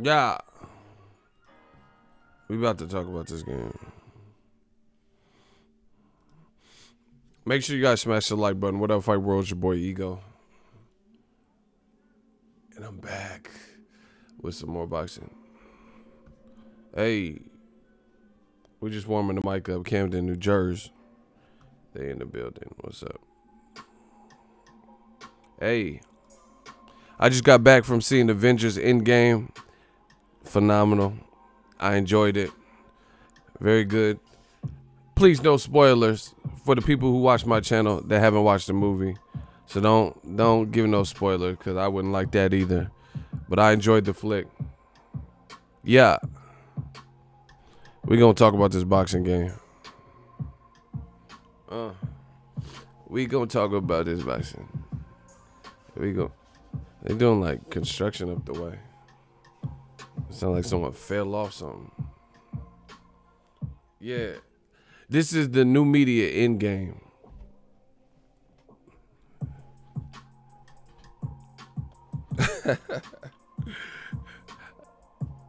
Yeah. We about to talk about this game. Make sure you guys smash the like button. What up, Fight World? It's your boy Ego. And I'm back with some more boxing. Hey, we just warming the mic up. Camden, New Jersey. They in the building. What's up? Hey, I just got back from seeing Avengers Endgame. Phenomenal. I enjoyed it. Very good. Please, no spoilers for the people who watch my channel that haven't watched the movie. So don't give no spoiler because I wouldn't like that either. But I enjoyed the flick. Yeah. We gonna talk about this boxing game. We gonna talk about this boxing. We go. They doing like construction up the way. It sound like someone fell off something. Yeah. This is the new media Endgame.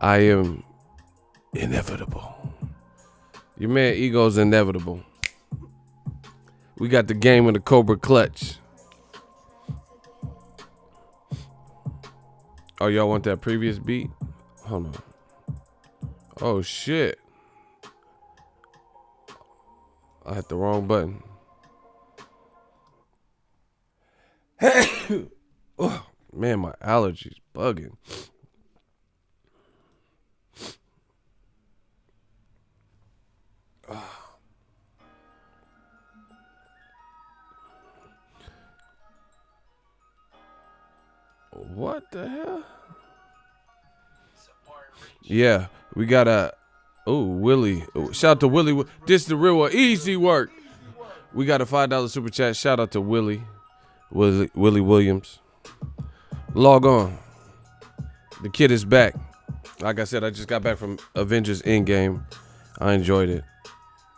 I am inevitable. Your man Ego's inevitable. We got the game in the Cobra Clutch. Oh, y'all want that previous beat? Hold on. Oh, shit. I hit the wrong button. Oh, man, my allergies bugging. What the hell? Yeah, we got a. Oh, Willie. Shout out to Willie. This the real one. Easy work. We got a $5 super chat. Shout out to Willie Williams. Log on. The kid is back. Like I said, I just got back from Avengers Endgame. I enjoyed it.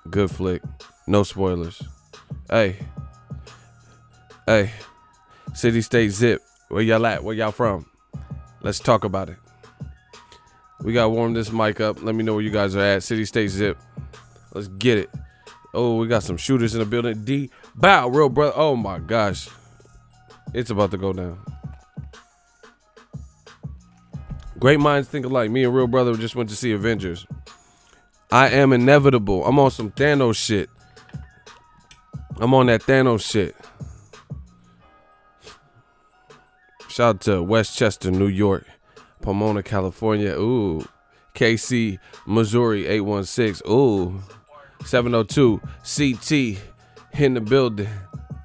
Good flick. No spoilers. Hey. City, state, zip. Where y'all at? Where y'all from? Let's talk about it. We got to warm this mic up. Let me know where you guys are at. City, state, zip. Let's get it. Oh, we got some shooters in the building. D. Bow, real brother. Oh, my gosh. It's about to go down. Great minds think alike. Me and real brother just went to see Avengers. I am inevitable. I'm on some Thanos shit. I'm on that Thanos shit. Shout out to Westchester, New York. Pomona, California. Ooh. KC, Missouri, 816. Ooh. 702. CT in the building.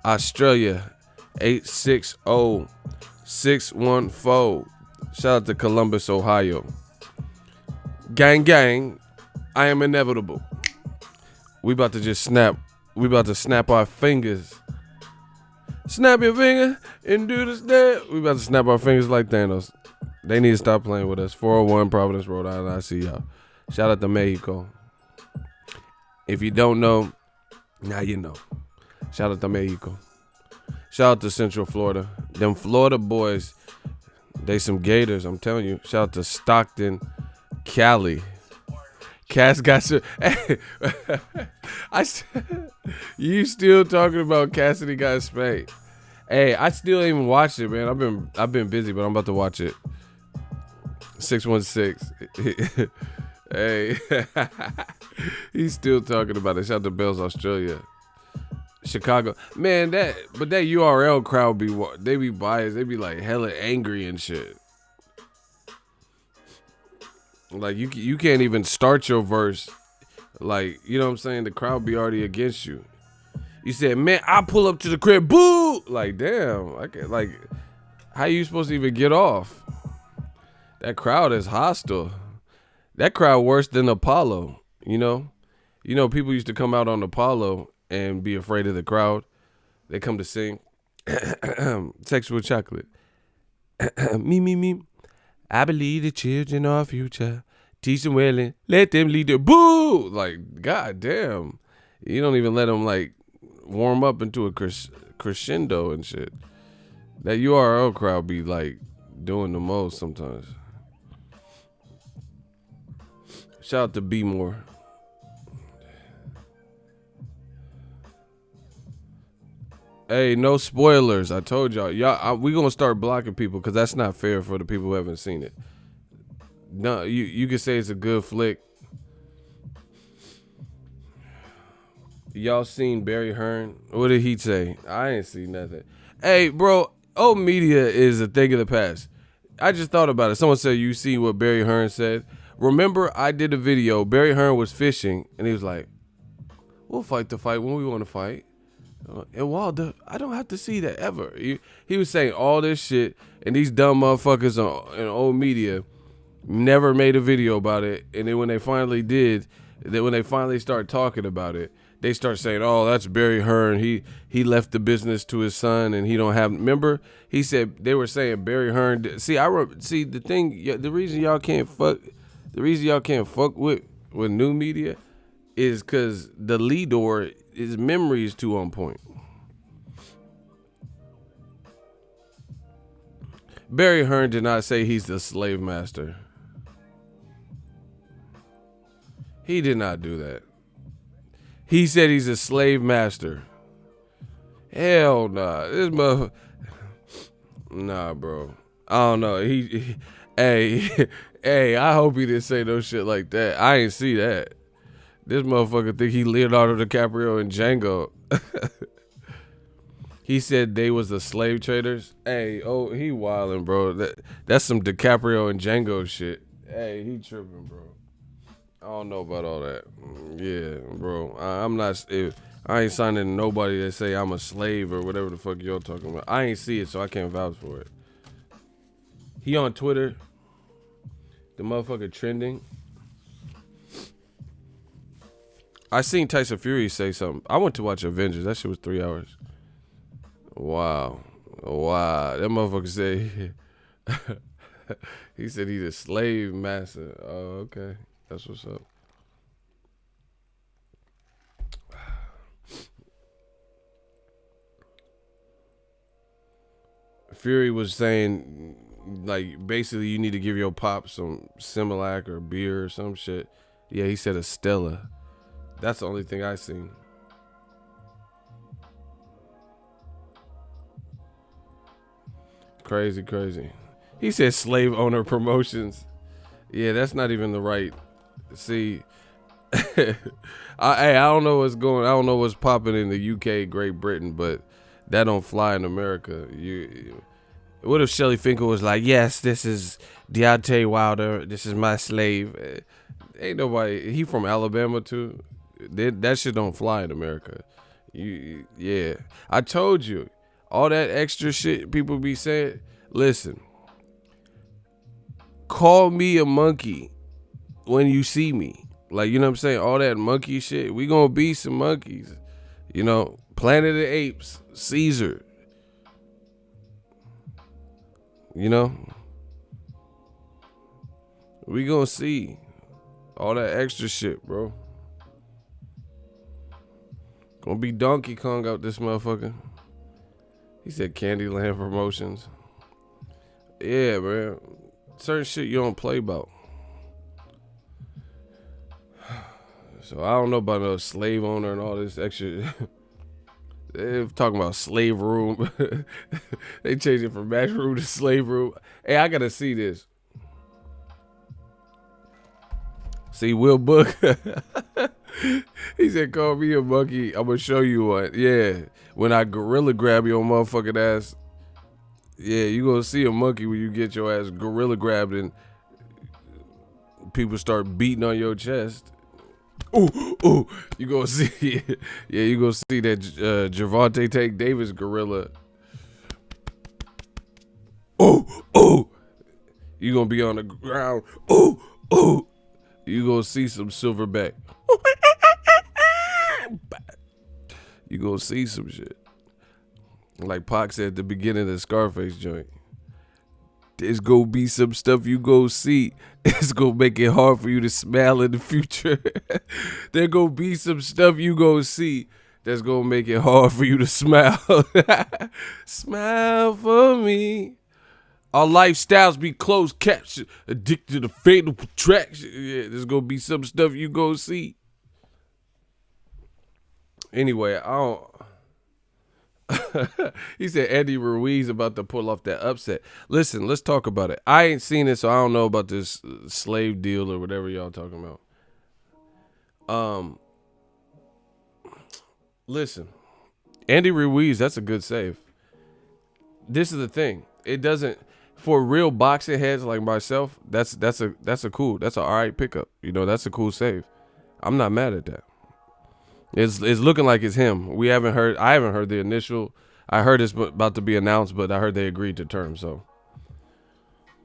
Australia, 860-614. Shout out to Columbus, Ohio. Gang, gang. I am inevitable. We about to just snap. We about to snap our fingers. Snap your finger and do the step. We about to snap our fingers like Thanos. They need to stop playing with us. 401 Providence, Rhode Island. I see y'all. Shout out to Mexico. If you don't know, now you know. Shout out to Mexico. Shout out to Central Florida. Them Florida boys, they some gators, I'm telling you. Shout out to Stockton, Cali. Cass got some. You still talking about Cassidy got spanked? Hey, I still ain't even watched it, man. I've been busy, but I'm about to watch it. 616. Hey, he's still talking about it. Shout out to Bells, Australia, Chicago. Man, that URL crowd they be biased. They be like hella angry and shit. Like you can't even start your verse. Like, you know what I'm saying? The crowd be already against you. You said, man, I pull up to the crib, boo! Like, damn, how you supposed to even get off? That crowd is hostile. That crowd worse than Apollo, you know? You know, people used to come out on Apollo and be afraid of the crowd. They come to sing. Sexual chocolate. Me. I believe the children are our future. Teach them well and let them lead the boo! Like, goddamn. You don't even let them, like, warm up into a crescendo and shit. That URL crowd be, like, doing the most sometimes. Shout out to B More. Hey, no spoilers. I told y'all. We gonna start blocking people because that's not fair for the people who haven't seen it. No, you can say it's a good flick. Y'all seen Barry Hearn? What did he say? I ain't see nothing. Hey, bro, old media is a thing of the past. I just thought about it. Someone said, you see what Barry Hearn said? Remember, I did a video. Barry Hearn was fishing, and he was like, we'll fight the fight when we want to fight. And Wilder, I don't have to see that ever. He was saying all this shit, and these dumb motherfuckers in old media never made a video about it. And then when they finally did, when they finally start talking about it, they start saying, "Oh, that's Barry Hearn. He left the business to his son, and he don't have." Remember, he said they were saying Barry Hearn. See, the thing. The reason y'all can't fuck with new media is because the leader, his memory is too on point. Barry Hearn did not say he's the slave master. He did not do that. He said he's a slave master. Hell nah. This motherfucker. Nah, bro. I don't know. Hey, I hope he didn't say no shit like that. I ain't see that. This motherfucker think he Leonardo DiCaprio and Django. He said they was the slave traders. Hey, he wildin', bro. That's some DiCaprio and Django shit. Hey, he tripping, bro. I don't know about all that. Yeah, bro. I'm not. I ain't signing nobody that say I'm a slave or whatever the fuck y'all talking about. I ain't see it, so I can't vouch for it. He on Twitter. The motherfucker trending. I seen Tyson Fury say something. I went to watch Avengers. That shit was 3 hours. Wow. That motherfucker said he said he's a slave master. Oh, okay. That's what's up. Fury was saying, like, basically you need to give your pop some Similac or beer or some shit. Yeah, he said a Stella. That's the only thing I seen. Crazy. He said slave owner promotions. Yeah, that's not even the right. See, I don't know what's going. I don't know what's popping in the UK, Great Britain, but that don't fly in America. What if Shelly Finkel was like, "Yes, this is Deontay Wilder. This is my slave." Ain't nobody. He from Alabama too. That shit don't fly in America. Yeah. I told you, all that extra shit people be saying. Listen, call me a monkey when you see me. Like, you know what I'm saying? All that monkey shit. We gonna be some monkeys. You know, Planet of the Apes, Caesar. You know? We gonna see all that extra shit, bro. Gonna be Donkey Kong out this motherfucker. He said Candyland promotions. Yeah, man. Certain shit you don't play about. So I don't know about no slave owner and all this extra. They're talking about slave room. They changed it from match room to slave room. Hey, I gotta see this. See, Will Book. He said, call me a monkey. I'm gonna show you what. Yeah. When I gorilla grab your motherfucking ass. Yeah, you gonna see a monkey when you get your ass gorilla grabbed and people start beating on your chest. Ooh, you gonna see. Yeah, you gonna see that Gervonta Tank Davis gorilla. Ooh, you gonna be on the ground. Ooh, you gonna see some silverback. You gonna see some shit. Like Pac said at the beginning of the Scarface joint. There's gonna be some stuff you go see. It's gonna make it hard for you to smile in the future. There gonna be some stuff you go see that's gonna make it hard for you to smile. Smile for me. Our lifestyles be closed caption, addicted to fatal attraction. Yeah, there's gonna be some stuff you gonna see. Anyway, I don't. He said Andy Ruiz about to pull off that upset. Listen, let's talk about it. I ain't seen it, so I don't know about this slave deal or whatever y'all talking about. Listen, Andy Ruiz, that's a good save. This is the thing. It doesn't for real boxing heads like myself. That's an all right pickup. You know, that's a cool save. I'm not mad at that. It's looking like it's him. I haven't heard the initial. I heard it's about to be announced, but I heard they agreed to terms. So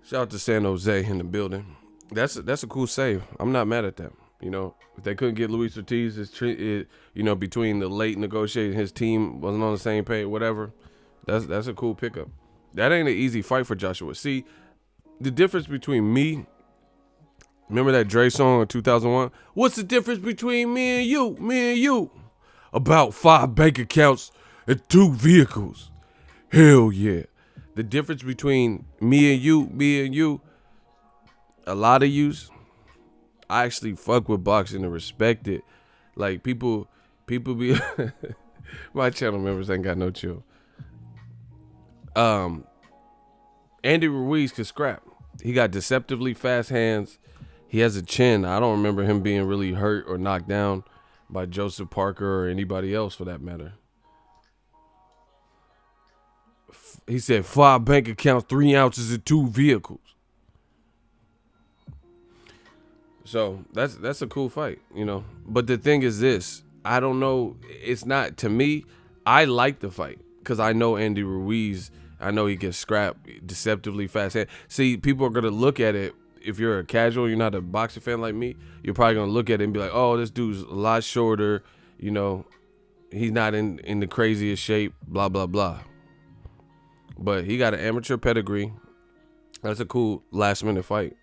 shout out to San Jose in the building. That's a cool save. I'm not mad at that. You know, if they couldn't get Luis Ortiz, between the late negotiating, his team wasn't on the same page, whatever. That's a cool pickup. That ain't an easy fight for Joshua. See, the difference between me, remember that Dre song in 2001? What's the difference between me and you? Me and you. About 5 bank accounts and 2 vehicles. Hell yeah. The difference between me and you, a lot of yous, I actually fuck with boxing and respect it. Like people be my channel members ain't got no chill. Andy Ruiz could scrap. He got deceptively fast hands. He has a chin. I don't remember him being really hurt or knocked down by Joseph Parker or anybody else for that matter. He said 5 bank accounts, 3 ounces, and 2 vehicles. So that's a cool fight, you know. But the thing is this, I don't know. It's not, to me, I like the fight because I know Andy Ruiz. I know he can scrap deceptively fast hand. See, people are going to look at it. If you're a casual, you're not a boxing fan like me, you're probably going to look at it and be like, oh, this dude's a lot shorter. You know, he's not in the craziest shape, blah, blah, blah. But he got an amateur pedigree. That's a cool last minute fight.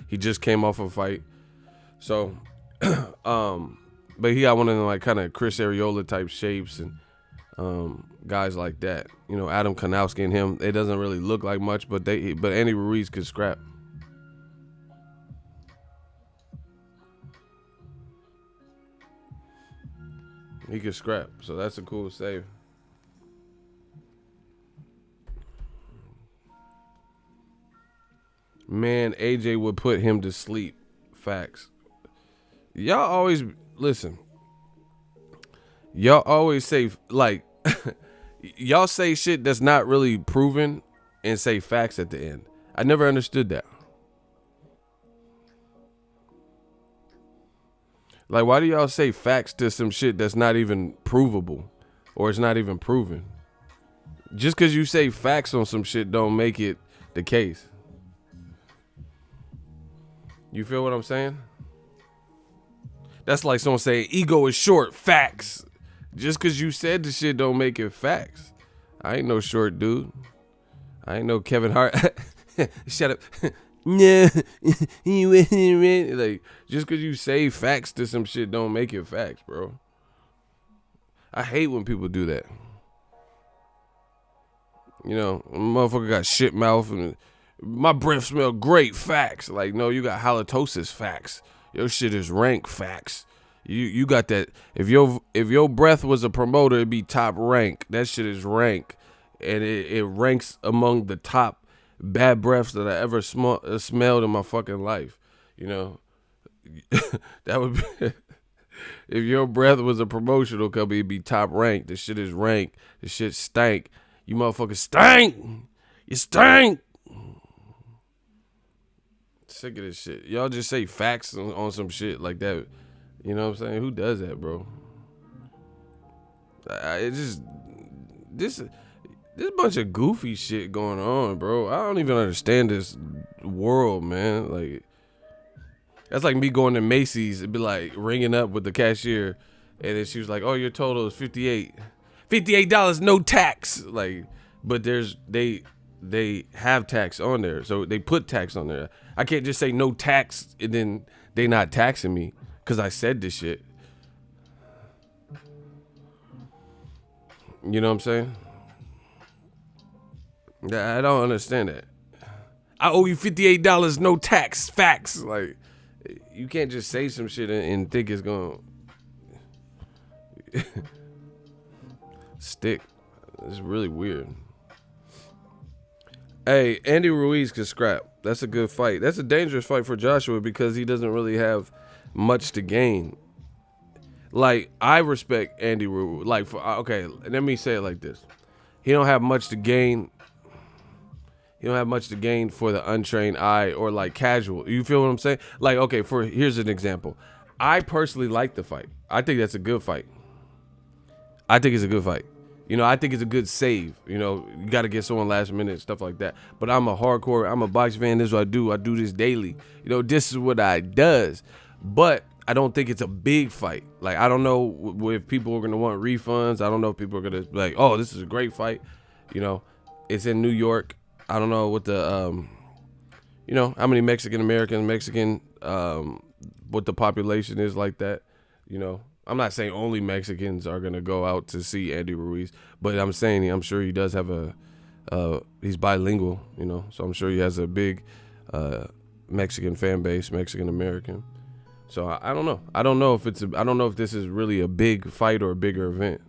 He just came off a fight. So, but he got one of them like kind of Chris Areola type shapes and guys like that. You know, Adam Kanowski and him, it doesn't really look like much, but Andy Ruiz could scrap. He could scrap, so that's a cool save. Man, AJ would put him to sleep. Facts. Y'all always listen. Y'all always say like y'all say shit that's not really proven and say facts at the end. I never understood that. Like, why do y'all say facts to some shit that's not even provable or it's not even proven? Just because you say facts on some shit don't make it the case. You feel what I'm saying? That's like someone saying ego is short. Facts. Just because you said the shit don't make it facts. I ain't no short dude. I ain't no Kevin Hart. Shut up. Nah. Like, just because you say facts to some shit don't make it facts, bro. I hate when people do that. You know, motherfucker got shit mouth and my breath smell great. Facts. Like, no, you got halitosis. Facts. Your shit is rank. Facts. You got that. If your breath was a promoter, it'd be top rank. That shit is rank, and it ranks among the top bad breaths that I ever smelled in my fucking life. You know, that would be if your breath was a promotional company, it'd be top rank. This shit is rank. This shit stank. You motherfuckers stink. You stink. Sick of this shit. Y'all just say facts on some shit like that. You know what I'm saying? Who does that, bro? It just this bunch of goofy shit going on, bro. I don't even understand this world, man. Like, that's like me going to Macy's and be like ringing up with the cashier, and then she was like, "Oh, your total is $58, no tax." Like, but they have tax on there, so they put tax on there. I can't just say no tax and then they not taxing me because I said this shit. You know what I'm saying? I don't understand that. I owe you $58, no tax, facts. Like, you can't just say some shit and think it's gonna stick. It's really weird. Hey, Andy Ruiz could scrap. That's a good fight. That's a dangerous fight for Joshua because he doesn't really have much to gain. Like, I respect Andy Ruiz. Like, okay, let me say it like this. He don't have much to gain. He don't have much to gain for the untrained eye or like casual. You feel what I'm saying? Like, okay, here's an example. I personally like the fight. I think that's a good fight. I think it's a good fight. You know, I think it's a good save. You know, you got to get someone last minute, stuff like that. But I'm a box fan. This is what I do. I do this daily. You know, this is what I does. But I don't think it's a big fight. Like, I don't know if people are going to want refunds. I don't know if people are going to be like, oh, this is a great fight. You know, it's in New York. I don't know what the, you know, how many Mexican, what the population is like that. You know, I'm not saying only Mexicans are going to go out to see Andy Ruiz, but I'm saying I'm sure he does have he's bilingual, you know, so I'm sure he has a big Mexican fan base, Mexican American. So I don't know. I don't know if this is really a big fight or a bigger event.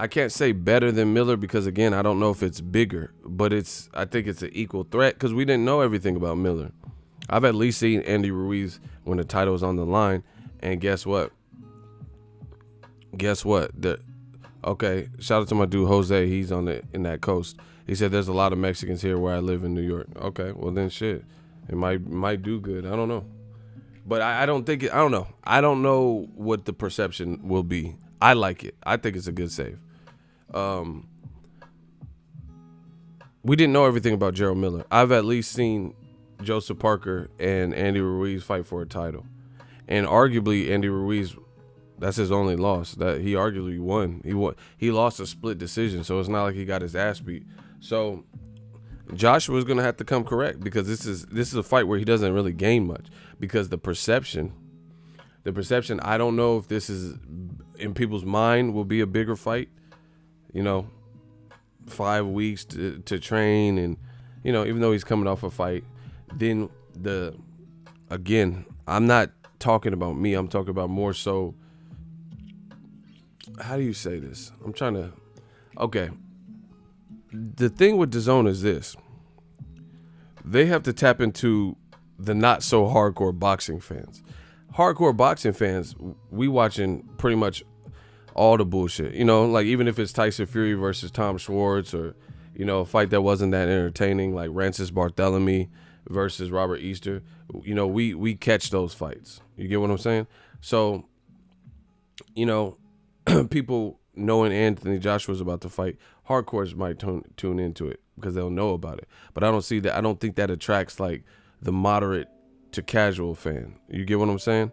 I can't say better than Miller because, again, I don't know if it's bigger, but I think it's an equal threat because we didn't know everything about Miller. I've at least seen Andy Ruiz when the title is on the line, and guess what? Okay, shout out to my dude Jose. He's in that coast. He said there's a lot of Mexicans here where I live in New York. Okay, well then shit, it might do good. I don't know, but I don't think I don't know. I don't know what the perception will be. I like it. I think it's a good save. We didn't know everything about Gerald Miller. I've at least seen Joseph Parker and Andy Ruiz fight for a title, and arguably Andy Ruiz, that's his only loss. That he arguably won. He lost a split decision, so it's not like he got his ass beat. So Joshua's gonna have to come correct because this is a fight where he doesn't really gain much because the perception. I don't know if this is in people's mind will be a bigger fight. You know, 5 weeks to train, and you know, even though he's coming off a fight, then again, I'm not talking about me. I'm talking about more so. How do you say this? Okay. The thing with DAZN is this. They have to tap into the not so hardcore boxing fans. Hardcore boxing fans, we watching pretty much all the bullshit. You know, like even if it's Tyson Fury versus Tom Schwartz, or, you know, a fight that wasn't that entertaining, like Rancis Barthélemy versus Robert Easter, you know, we catch those fights. You get what I'm saying? So, you know, people knowing Anthony Joshua's about to fight, hardcores might tune into it because they'll know about it. But I don't see that. I don't think that attracts like the moderate to casual fan. You get what I'm saying?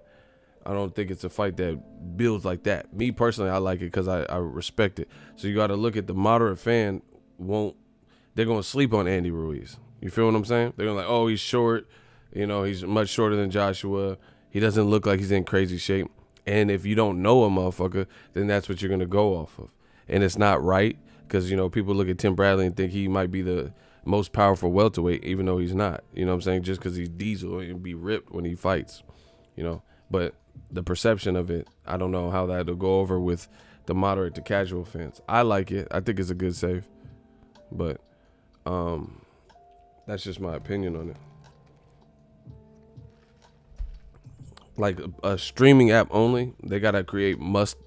I don't think it's a fight that builds like that. Me personally, I like it because I respect it. So you got to look at the moderate fan. They're going to sleep on Andy Ruiz. You feel what I'm saying? They're going to like, oh, he's short. You know, he's much shorter than Joshua. He doesn't look like he's in crazy shape. And if you don't know a motherfucker, then that's what you're going to go off of. And it's not right because, you know, people look at Tim Bradley and think he might be the most powerful welterweight, even though he's not. You know what I'm saying? Just because he's diesel and be ripped when he fights, you know. But the perception of it, I don't know how that'll go over with the moderate to casual fans. I like it. I think it's a good save. But that's just my opinion on it. Like a streaming app only, they gotta create must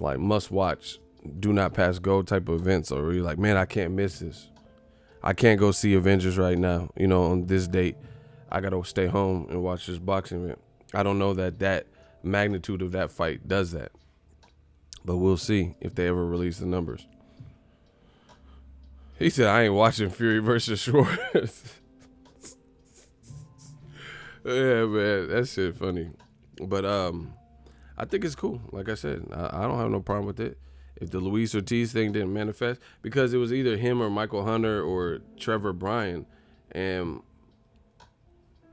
watch, do not pass go type of events, or you're like, man, I can't miss this. I can't go see Avengers right now, you know, on this date. I gotta stay home and watch this boxing event. I don't know that magnitude of that fight does that, but we'll see if they ever release the numbers. He said, I ain't watching Fury versus Schwartz. Yeah, man, that shit funny. But I think it's cool. Like I said, I don't have no problem with it. If the Luis Ortiz thing didn't manifest, because it was either him or Michael Hunter or Trevor Bryan, and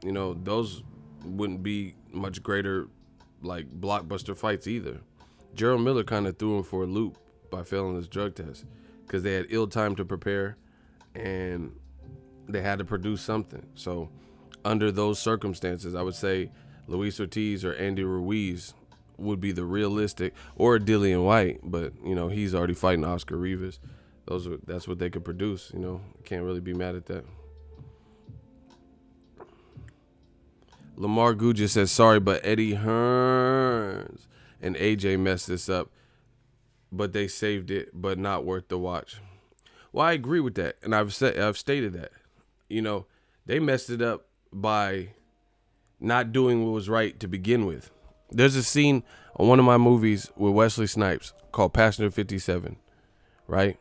you know, those wouldn't be much greater like blockbuster fights either. Gerald Miller kind of threw him for a loop by failing his drug test. because they had ill time to prepare and they had to produce something. So under those circumstances, I would say Luis Ortiz or Andy Ruiz would be the realistic, or Dillian White, but he's already fighting Oscar Rivas. That's what they could produce. Can't really be mad at that. Lamar Guja says, sorry, but Eddie Hearn and AJ messed this up, but they saved it, but not worth the watch. Well, I agree with that, and I've stated that. They messed it up by not doing what was right to begin with. There's a scene on one of my movies with Wesley Snipes called Passenger 57, right?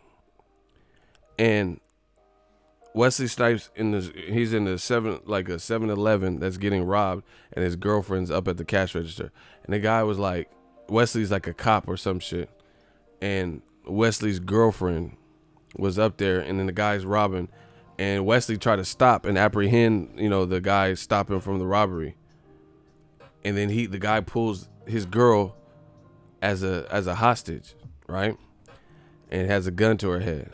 And Wesley Snipes he's in a 7-Eleven that's getting robbed, and his girlfriend's up at the cash register. And the guy was like, Wesley's like a cop or some shit, and Wesley's girlfriend was up there, and then the guy's robbing, and Wesley tried to stop and apprehend, the guy stopping from the robbery. And then the guy pulls his girl as a hostage, right? And has a gun to her head.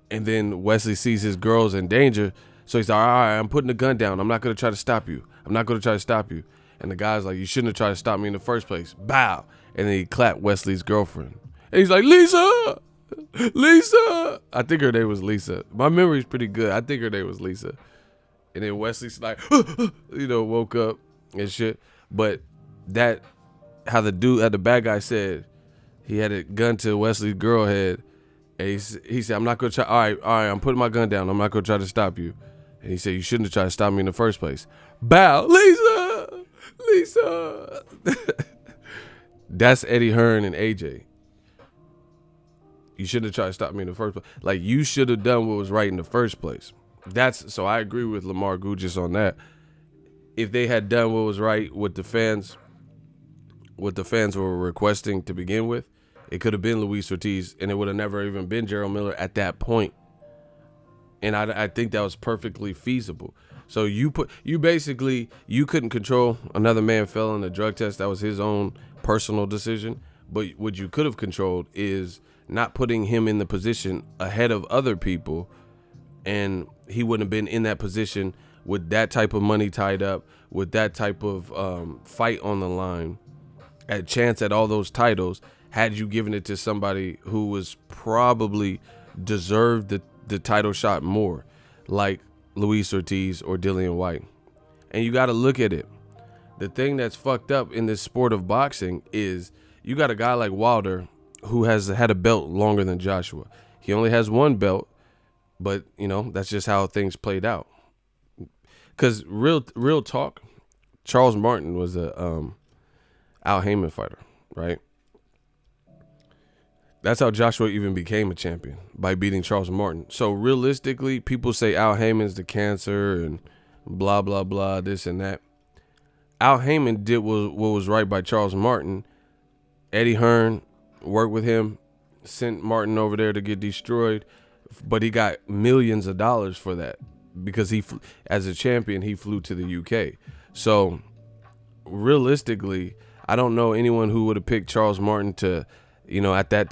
And then Wesley sees his girl's in danger, so he's like, all right, I'm putting the gun down. I'm not going to try to stop you. I'm not going to try to stop you. And the guy's like, you shouldn't have tried to stop me in the first place. Bow. And then he clapped Wesley's girlfriend. And he's like, Lisa! Lisa! I think her name was Lisa. My memory's pretty good. I think her name was Lisa. And then Wesley's like, woke up and shit. But how the bad guy said, he had a gun to Wesley's girl head. And he said, I'm not going to try. All right, I'm putting my gun down. I'm not going to try to stop you. And he said, you shouldn't have tried to stop me in the first place. Bow. Lisa! Lisa! That's Eddie Hearn and AJ. You shouldn't have tried to stop me in the first place. Like, you should have done what was right in the first place. So I agree with Lamar Gujas on that. If they had done what was right with the fans, what the fans were requesting to begin with, it could have been Luis Ortiz, and it would have never even been Gerald Miller at that point. And I think that was perfectly feasible. So you couldn't control another man failing a drug test. That was his own personal decision. But what you could have controlled is not putting him in the position ahead of other people, and he wouldn't have been in that position with that type of money tied up, with that type of fight on the line, a chance at all those titles, had you given it to somebody who was probably deserved the title shot more, like Luis Ortiz or Dillian White. And you got to look at it. The thing that's fucked up in this sport of boxing is you got a guy like Wilder who has had a belt longer than Joshua. He only has one belt, but, that's just how things played out. Because real talk, Charles Martin was a Al Heyman fighter, right? That's how Joshua even became a champion, by beating Charles Martin. So realistically, people say Al Heyman's the cancer and blah, blah, blah, this and that. Al Heyman did what was right by Charles Martin. Eddie Hearn worked with him, sent Martin over there to get destroyed, but he got millions of dollars for that because as a champion, he flew to the UK. So realistically, I don't know anyone who would have picked Charles Martin to, at that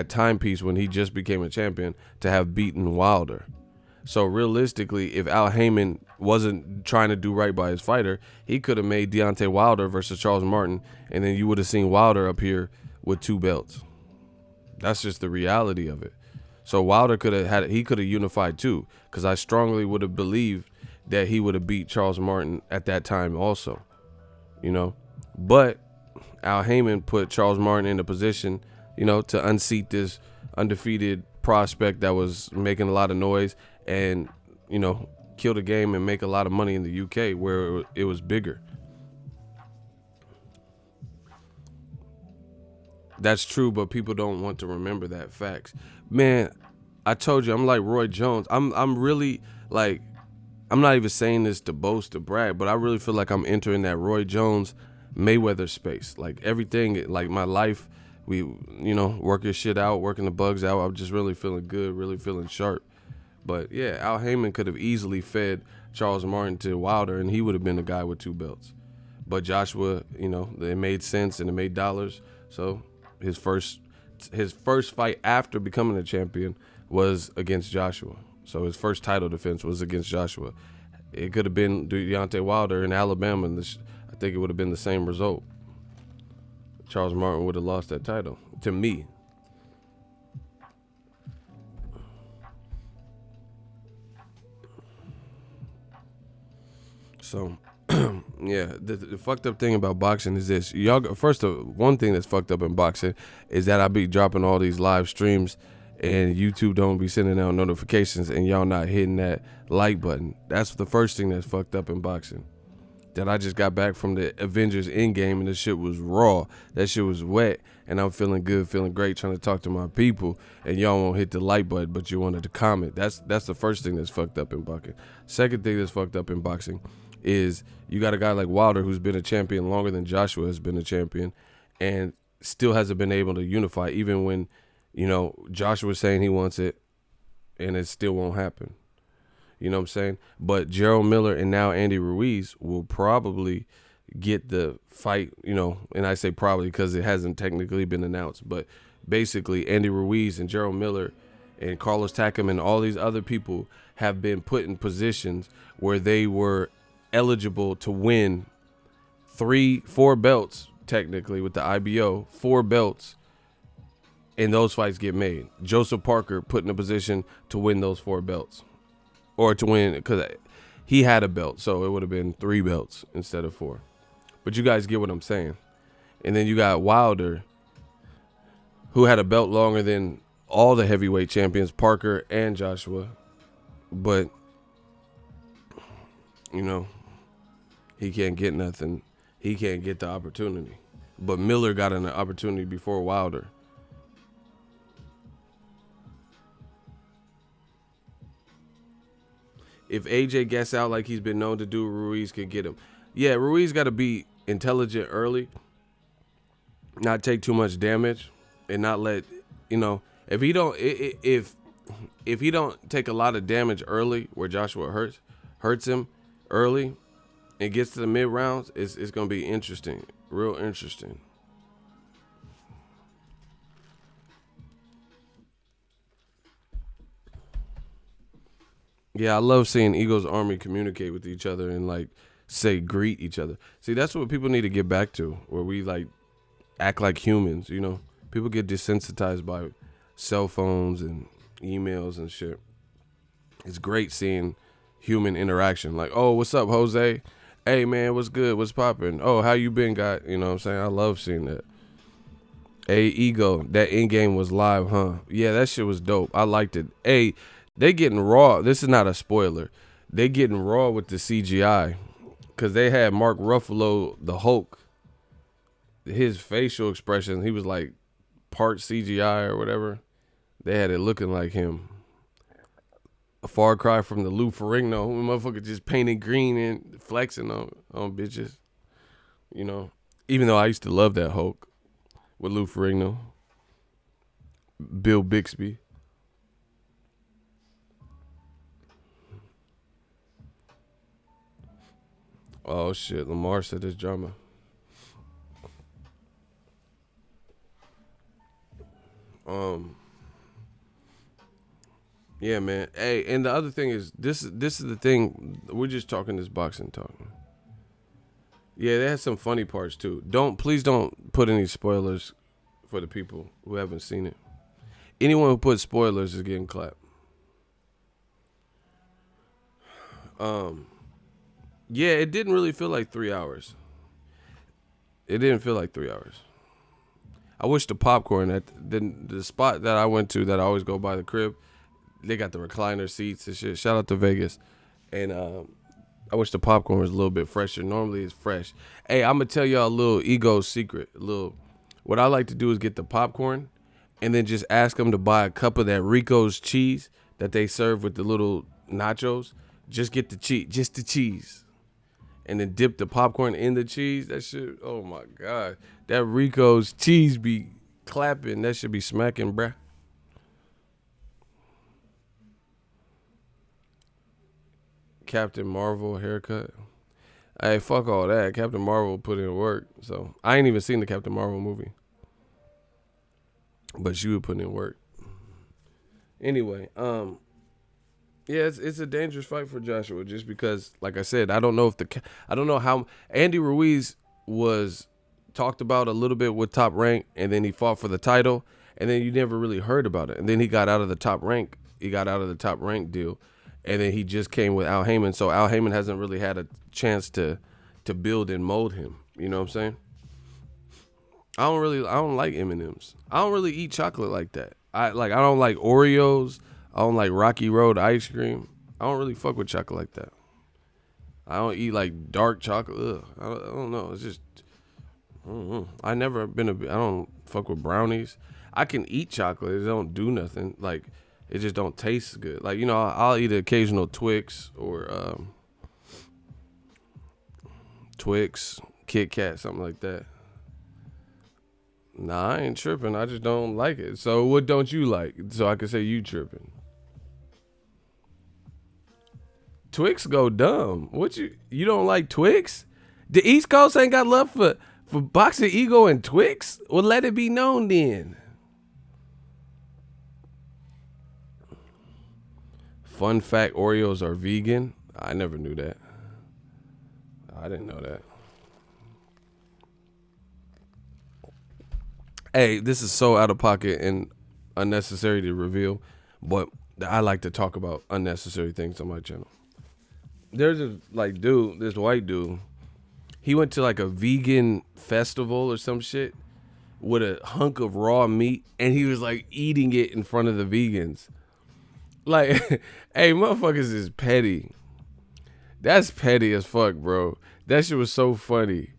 timepiece when he just became a champion, to have beaten Wilder. So realistically, if Al Heyman wasn't trying to do right by his fighter, he could have made Deontay Wilder versus Charles Martin, and then you would have seen Wilder up here with 2 belts. That's just the reality of it. So Wilder could have unified too, because I strongly would have believed that he would have beat Charles Martin at that time also, But Al Heyman put Charles Martin in a position, to unseat this undefeated prospect that was making a lot of noise and, kill the game and make a lot of money in the UK where it was bigger. That's true, but people don't want to remember that facts. Man, I told you, I'm like Roy Jones. I'm really like, I'm not even saying this to boast or brag, but I really feel like I'm entering that Roy Jones Mayweather space. Like everything, like my life, we, working shit out, working the bugs out. I'm just really feeling good, really feeling sharp. But yeah, Al Heyman could have easily fed Charles Martin to Wilder, and he would have been the guy with 2 belts. But Joshua, it made sense and it made dollars. So his first his first fight after becoming a champion was against Joshua. So his first title defense was against Joshua. It could have been Deontay Wilder in Alabama, and I think it would have been the same result. Charles Martin would have lost that title, to me. So, yeah, the fucked up thing about boxing is this. One thing that's fucked up in boxing is that I be dropping all these live streams and YouTube don't be sending out notifications and y'all not hitting that like button. That's the first thing that's fucked up in boxing. That I just got back from the Avengers Endgame and the shit was raw. That shit was wet and I'm feeling good, feeling great, trying to talk to my people and y'all won't hit the like button, but you wanted to comment. That's the first thing that's fucked up in boxing. Second thing that's fucked up in boxing is you got a guy like Wilder who's been a champion longer than Joshua has been a champion and still hasn't been able to unify even when, Joshua's saying he wants it and it still won't happen. You know what I'm saying? But Gerald Miller and now Andy Ruiz will probably get the fight, and I say probably because it hasn't technically been announced, but basically Andy Ruiz and Gerald Miller and Carlos Takam and all these other people have been put in positions where they were eligible to win 3-4 belts technically with the IBO, 4 belts, and those fights get made. Joseph Parker put in a position to win those 4 belts, or to win because he had a belt, so it would have been 3 belts instead of 4. But you guys get what I'm saying. And then you got Wilder, who had a belt longer than all the heavyweight champions, Parker and Joshua, but he can't get nothing. He can't get the opportunity. But Miller got an opportunity before Wilder. If AJ gets out like he's been known to do, Ruiz can get him. Yeah, Ruiz got to be intelligent early, not take too much damage, and not let, if he don't take a lot of damage early where Joshua hurts him early and gets to the mid rounds, it's going to be interesting, real interesting. Yeah, I love seeing Eagles Army communicate with each other and greet each other. See, that's what people need to get back to, where we act like humans, People get desensitized by cell phones and emails and shit. It's great seeing human interaction. Like, oh, what's up, Jose? Hey, man, what's good? What's popping? Oh, how you been, guy? You know what I'm saying? I love seeing that. Hey, Ego, that Endgame was live, huh? Yeah, that shit was dope. I liked it. Hey, they getting raw. This is not a spoiler. They getting raw with the CGI because they had Mark Ruffalo, the Hulk, his facial expression, he was like part CGI or whatever. They had it looking like him. A far cry from the Lou Ferrigno, motherfucker just painted green and flexing on bitches. Even though I used to love that Hulk with Lou Ferrigno, Bill Bixby. Oh shit, Lamar said this drama. Yeah, man. Hey, and the other thing is this is the thing. We're just talking this boxing talk. Yeah, they had some funny parts too. Please don't put any spoilers for the people who haven't seen it. Anyone who puts spoilers is getting clapped. Yeah, it didn't really feel like 3 hours. It didn't feel like 3 hours. I wish the popcorn at the spot that I went to that I always go by the crib, they got the recliner seats and shit. Shout out to Vegas. And I wish the popcorn was a little bit fresher. Normally it's fresh. Hey, I'm going to tell y'all a little ego secret. What I like to do is get the popcorn and then just ask them to buy a cup of that Rico's cheese that they serve with the little nachos. Just get the cheese. Just the cheese. And then dip the popcorn in the cheese. That shit, oh my God. That Rico's cheese be clapping. That should be smacking, bruh. Captain Marvel haircut. Hey, fuck all that. Captain Marvel put in work. So I ain't even seen the Captain Marvel movie. but she would put in work. Anyway, yeah, it's a dangerous fight for Joshua just because, like I said, I don't know how Andy Ruiz was talked about a little bit with Top Rank, and then he fought for the title, and then you never really heard about it, and then he got out of the Top Rank. He got out of the Top Rank deal, and then he just came with Al Heyman. So Al Heyman hasn't really had a chance to build and mold him. You know what I'm saying? I don't like M&Ms. I don't really eat chocolate like that. I don't like Oreos. I don't like Rocky Road ice cream. I don't really fuck with chocolate like that. I don't eat like dark chocolate. Ugh. I don't know. It's just I don't fuck with brownies. I can eat chocolate. It don't do nothing. Like it just don't taste good. Like, you know, I'll eat an occasional Twix or Twix, Kit Kat, something like that. Nah, I ain't tripping. I just don't like it. So what don't you like? So I can say you tripping. Twix go dumb. What you don't like Twix? The East Coast ain't got love for Boxingego and Twix? Well, let it be known then. Fun fact, Oreos are vegan. I never knew that. I didn't know that. Hey, this is so out of pocket and unnecessary to reveal, but I like to talk about unnecessary things on my channel. There's this this white dude. He went to like a vegan festival or some shit with a hunk of raw meat, and he was like eating it in front of the vegans. Like, hey, motherfuckers is petty. That's petty as fuck, bro. That shit was so funny.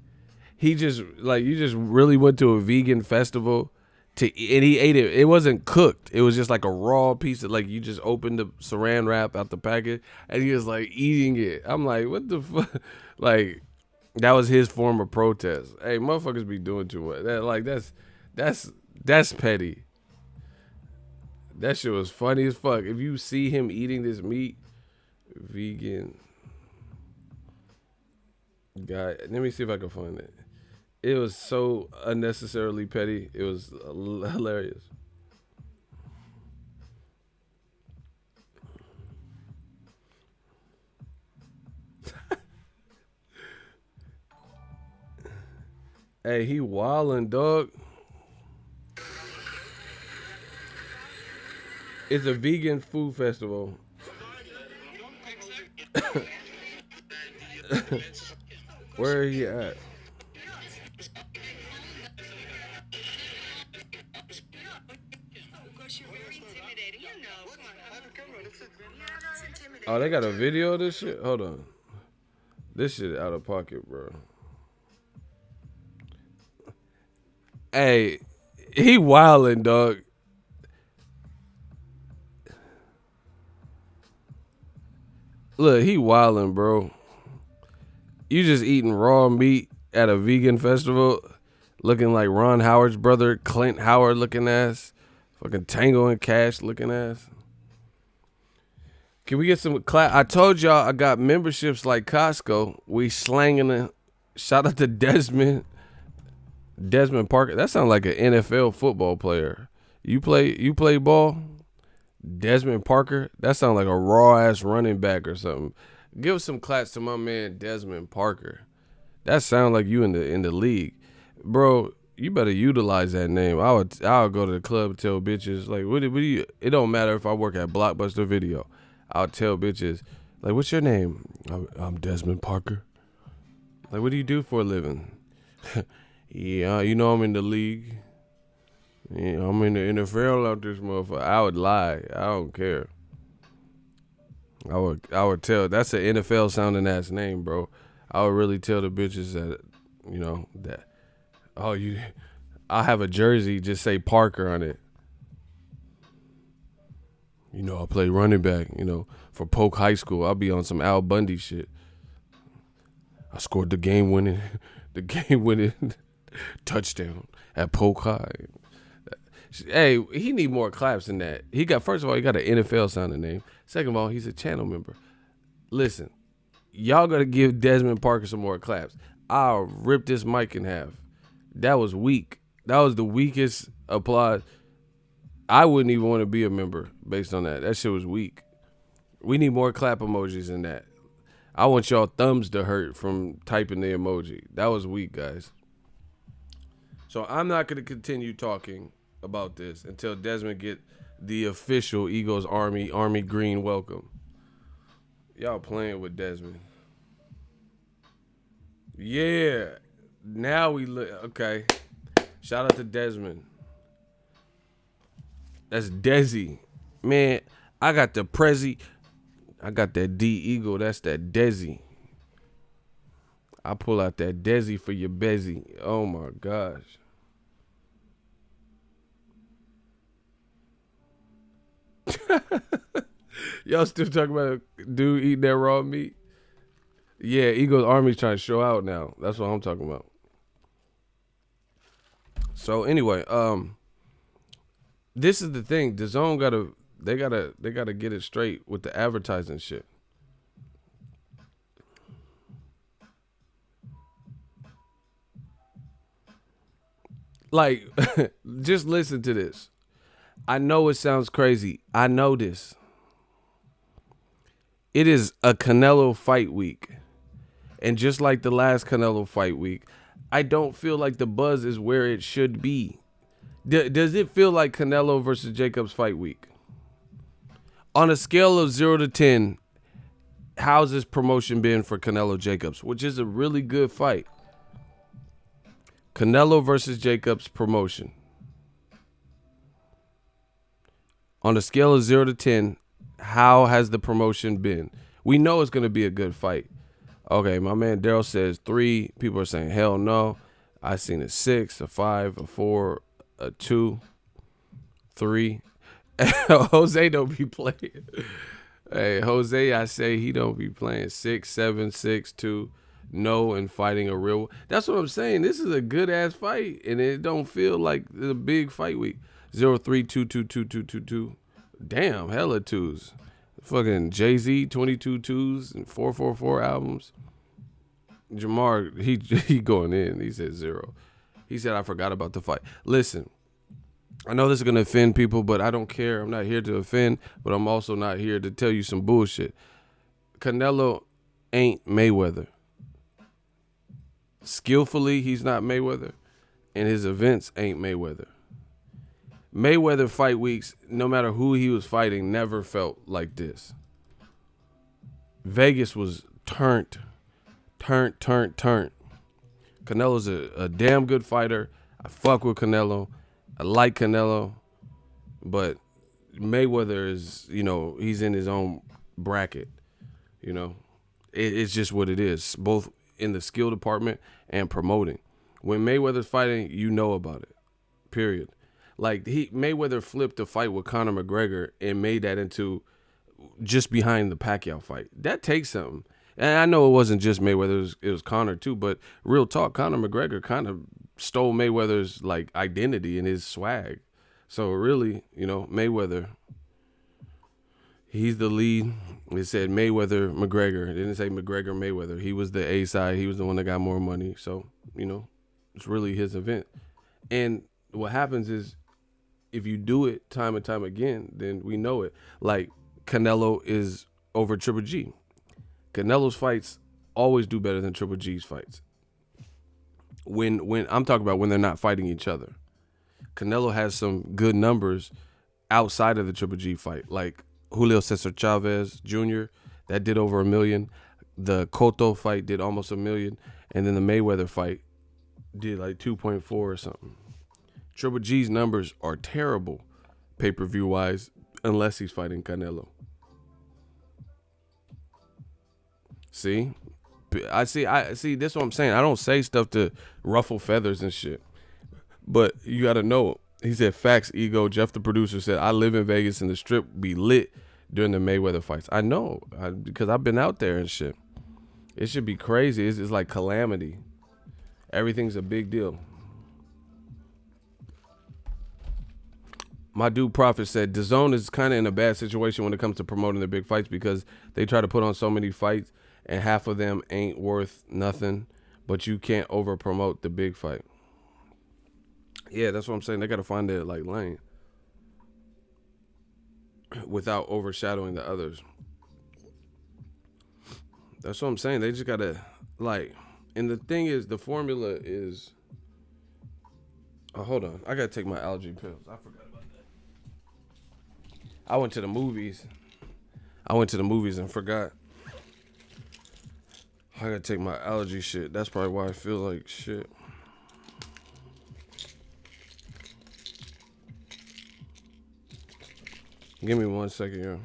He just, like, you just really went to a vegan festival and he ate it. It wasn't cooked. It was just like a raw piece of, like, you just opened the saran wrap out the packet and he was like eating it. I'm like, what the fuck? Like, that was his form of protest. Hey, motherfuckers be doing too much. That's petty. That shit was funny as fuck. If you see him eating this meat, vegan guy, let me see if I can find it. It was so unnecessarily petty. It was hilarious. Hey, he wildin', dog. It's a vegan food festival. Where are you at? Oh, they got a video of this shit? Hold on. This shit out of pocket, bro. Hey, he wildin', dog. Look, he wildin', bro. You just eating raw meat at a vegan festival, looking like Ron Howard's brother, Clint Howard looking ass, fucking Tango and Cash looking ass. Can we get some class? I told y'all I got memberships like Costco. We slanging it. Shout out to Desmond Parker. That sounds like an NFL football player. You play ball? Desmond Parker? That sounds like a raw ass running back or something. Give some claps to my man Desmond Parker. That sounds like you in the league, bro. You better utilize that name. I'll go to the club and tell bitches like, what do you? It don't matter if I work at Blockbuster Video. I'll tell bitches like, what's your name? I'm Desmond Parker. Like, what do you do for a living? Yeah, you know I'm in the league. Yeah, I'm in the NFL out this motherfucker. I would lie. I don't care. I would tell. That's an NFL sounding ass name, bro. I would really tell the bitches that, you know, that, I have a jersey, just say Parker on it. You know, I play running back, you know, for Polk High School. I'll be on some Al Bundy shit. I scored the game winning touchdown at Polk High. Hey, he need more claps than that. First of all, he got an NFL sounding name. Second of all, he's a channel member. Listen, y'all gotta give Desmond Parker some more claps. I'll rip this mic in half. That was weak. That was the weakest applause. I wouldn't even want to be a member based on that. That shit was weak. We need more clap emojis than that. I want y'all thumbs to hurt from typing the emoji. That was weak, guys. So I'm not going to continue talking about this until Desmond get the official Eagles Army Green welcome. Y'all playing with Desmond. Yeah. Now we look. Okay. Shout out to Desmond. That's Desi. Man, I got the Prezi. I got that D Eagle. That's that Desi. I pull out that Desi for your Bezzy. Oh my gosh. Y'all still talking about a dude eating that raw meat? Yeah, Eagles Army's trying to show out now. That's what I'm talking about. So anyway, this is the thing. DAZN gotta get it straight with the advertising shit. Like, just listen to this. I know it sounds crazy. I know this. It is a Canelo fight week. And just like the last Canelo fight week, I don't feel like the buzz is where it should be. Does it feel like Canelo versus Jacobs fight week? On a scale of 0 to 10, how's this promotion been for Canelo Jacobs, which is a really good fight? Canelo versus Jacobs promotion. On a scale of 0 to 10, how has the promotion been? We know it's going to be a good fight. Okay, my man Daryl says 3. People are saying hell no. I seen a 6, a 5, a 4, a 2, 3. Jose don't be playing. Hey, Jose, I say he don't be playing 6, 7, 6, 2. No, and fighting a real. That's what I'm saying. This is a good ass fight, and it don't feel like the big fight week. 0, 3, 2, 2, 2, 2, 2, 2. Damn, hella twos. Fucking Jay-Z, 22 twos and 444 albums. Jamar, he going in. He said 0. He said I forgot about the fight. Listen, I know this is gonna offend people, but I don't care. I'm not here to offend, but I'm also not here to tell you some bullshit. Canelo ain't Mayweather. Skillfully, he's not Mayweather, and his events ain't Mayweather. Mayweather fight weeks, no matter who he was fighting, never felt like this. Vegas was turned. Canelo's a damn good fighter. I fuck with Canelo. I like Canelo, but Mayweather is, he's in his own bracket. It's just what it is, both in the skill department and promoting. When Mayweather's fighting, you know about it, period. Like, Mayweather flipped a fight with Conor McGregor and made that into just behind the Pacquiao fight. That takes something. And I know it wasn't just Mayweather, it was Conor too, but real talk, Conor McGregor kind of stole Mayweather's like identity and his swag. So really, Mayweather, he's the lead. It said Mayweather, McGregor. It didn't say McGregor, Mayweather. He was the A side. He was the one that got more money. So, it's really his event. And what happens is, if you do it time and time again, then we know it. Like, Canelo is over Triple G. Canelo's fights always do better than Triple G's fights. When I'm talking about when they're not fighting each other. Canelo has some good numbers outside of the Triple G fight. Like Julio Cesar Chavez Jr., that did over 1 million. The Cotto fight did almost 1 million. And then the Mayweather fight did like 2.4 or something. Triple G's numbers are terrible pay-per-view wise unless he's fighting Canelo. See? I see this is what I'm saying. I don't say stuff to ruffle feathers and shit. But you got to know. He said, facts, ego. Jeff, the producer, said, I live in Vegas and the strip be lit during the Mayweather fights. I know, because I've been out there and shit. It should be crazy. It's like calamity. Everything's a big deal. My dude Prophet said, DAZN is kind of in a bad situation when it comes to promoting the big fights because they try to put on so many fights and half of them ain't worth nothing, but you can't over promote the big fight. Yeah, that's what I'm saying. They got to find that like lane. without overshadowing the others. That's what I'm saying. They just gotta like, and the thing is, the formula is. Oh, hold on. I gotta take my allergy pills. I forgot about that. I went to the movies. And forgot. I gotta take my allergy shit. That's probably why I feel like shit. Give me 1 second here.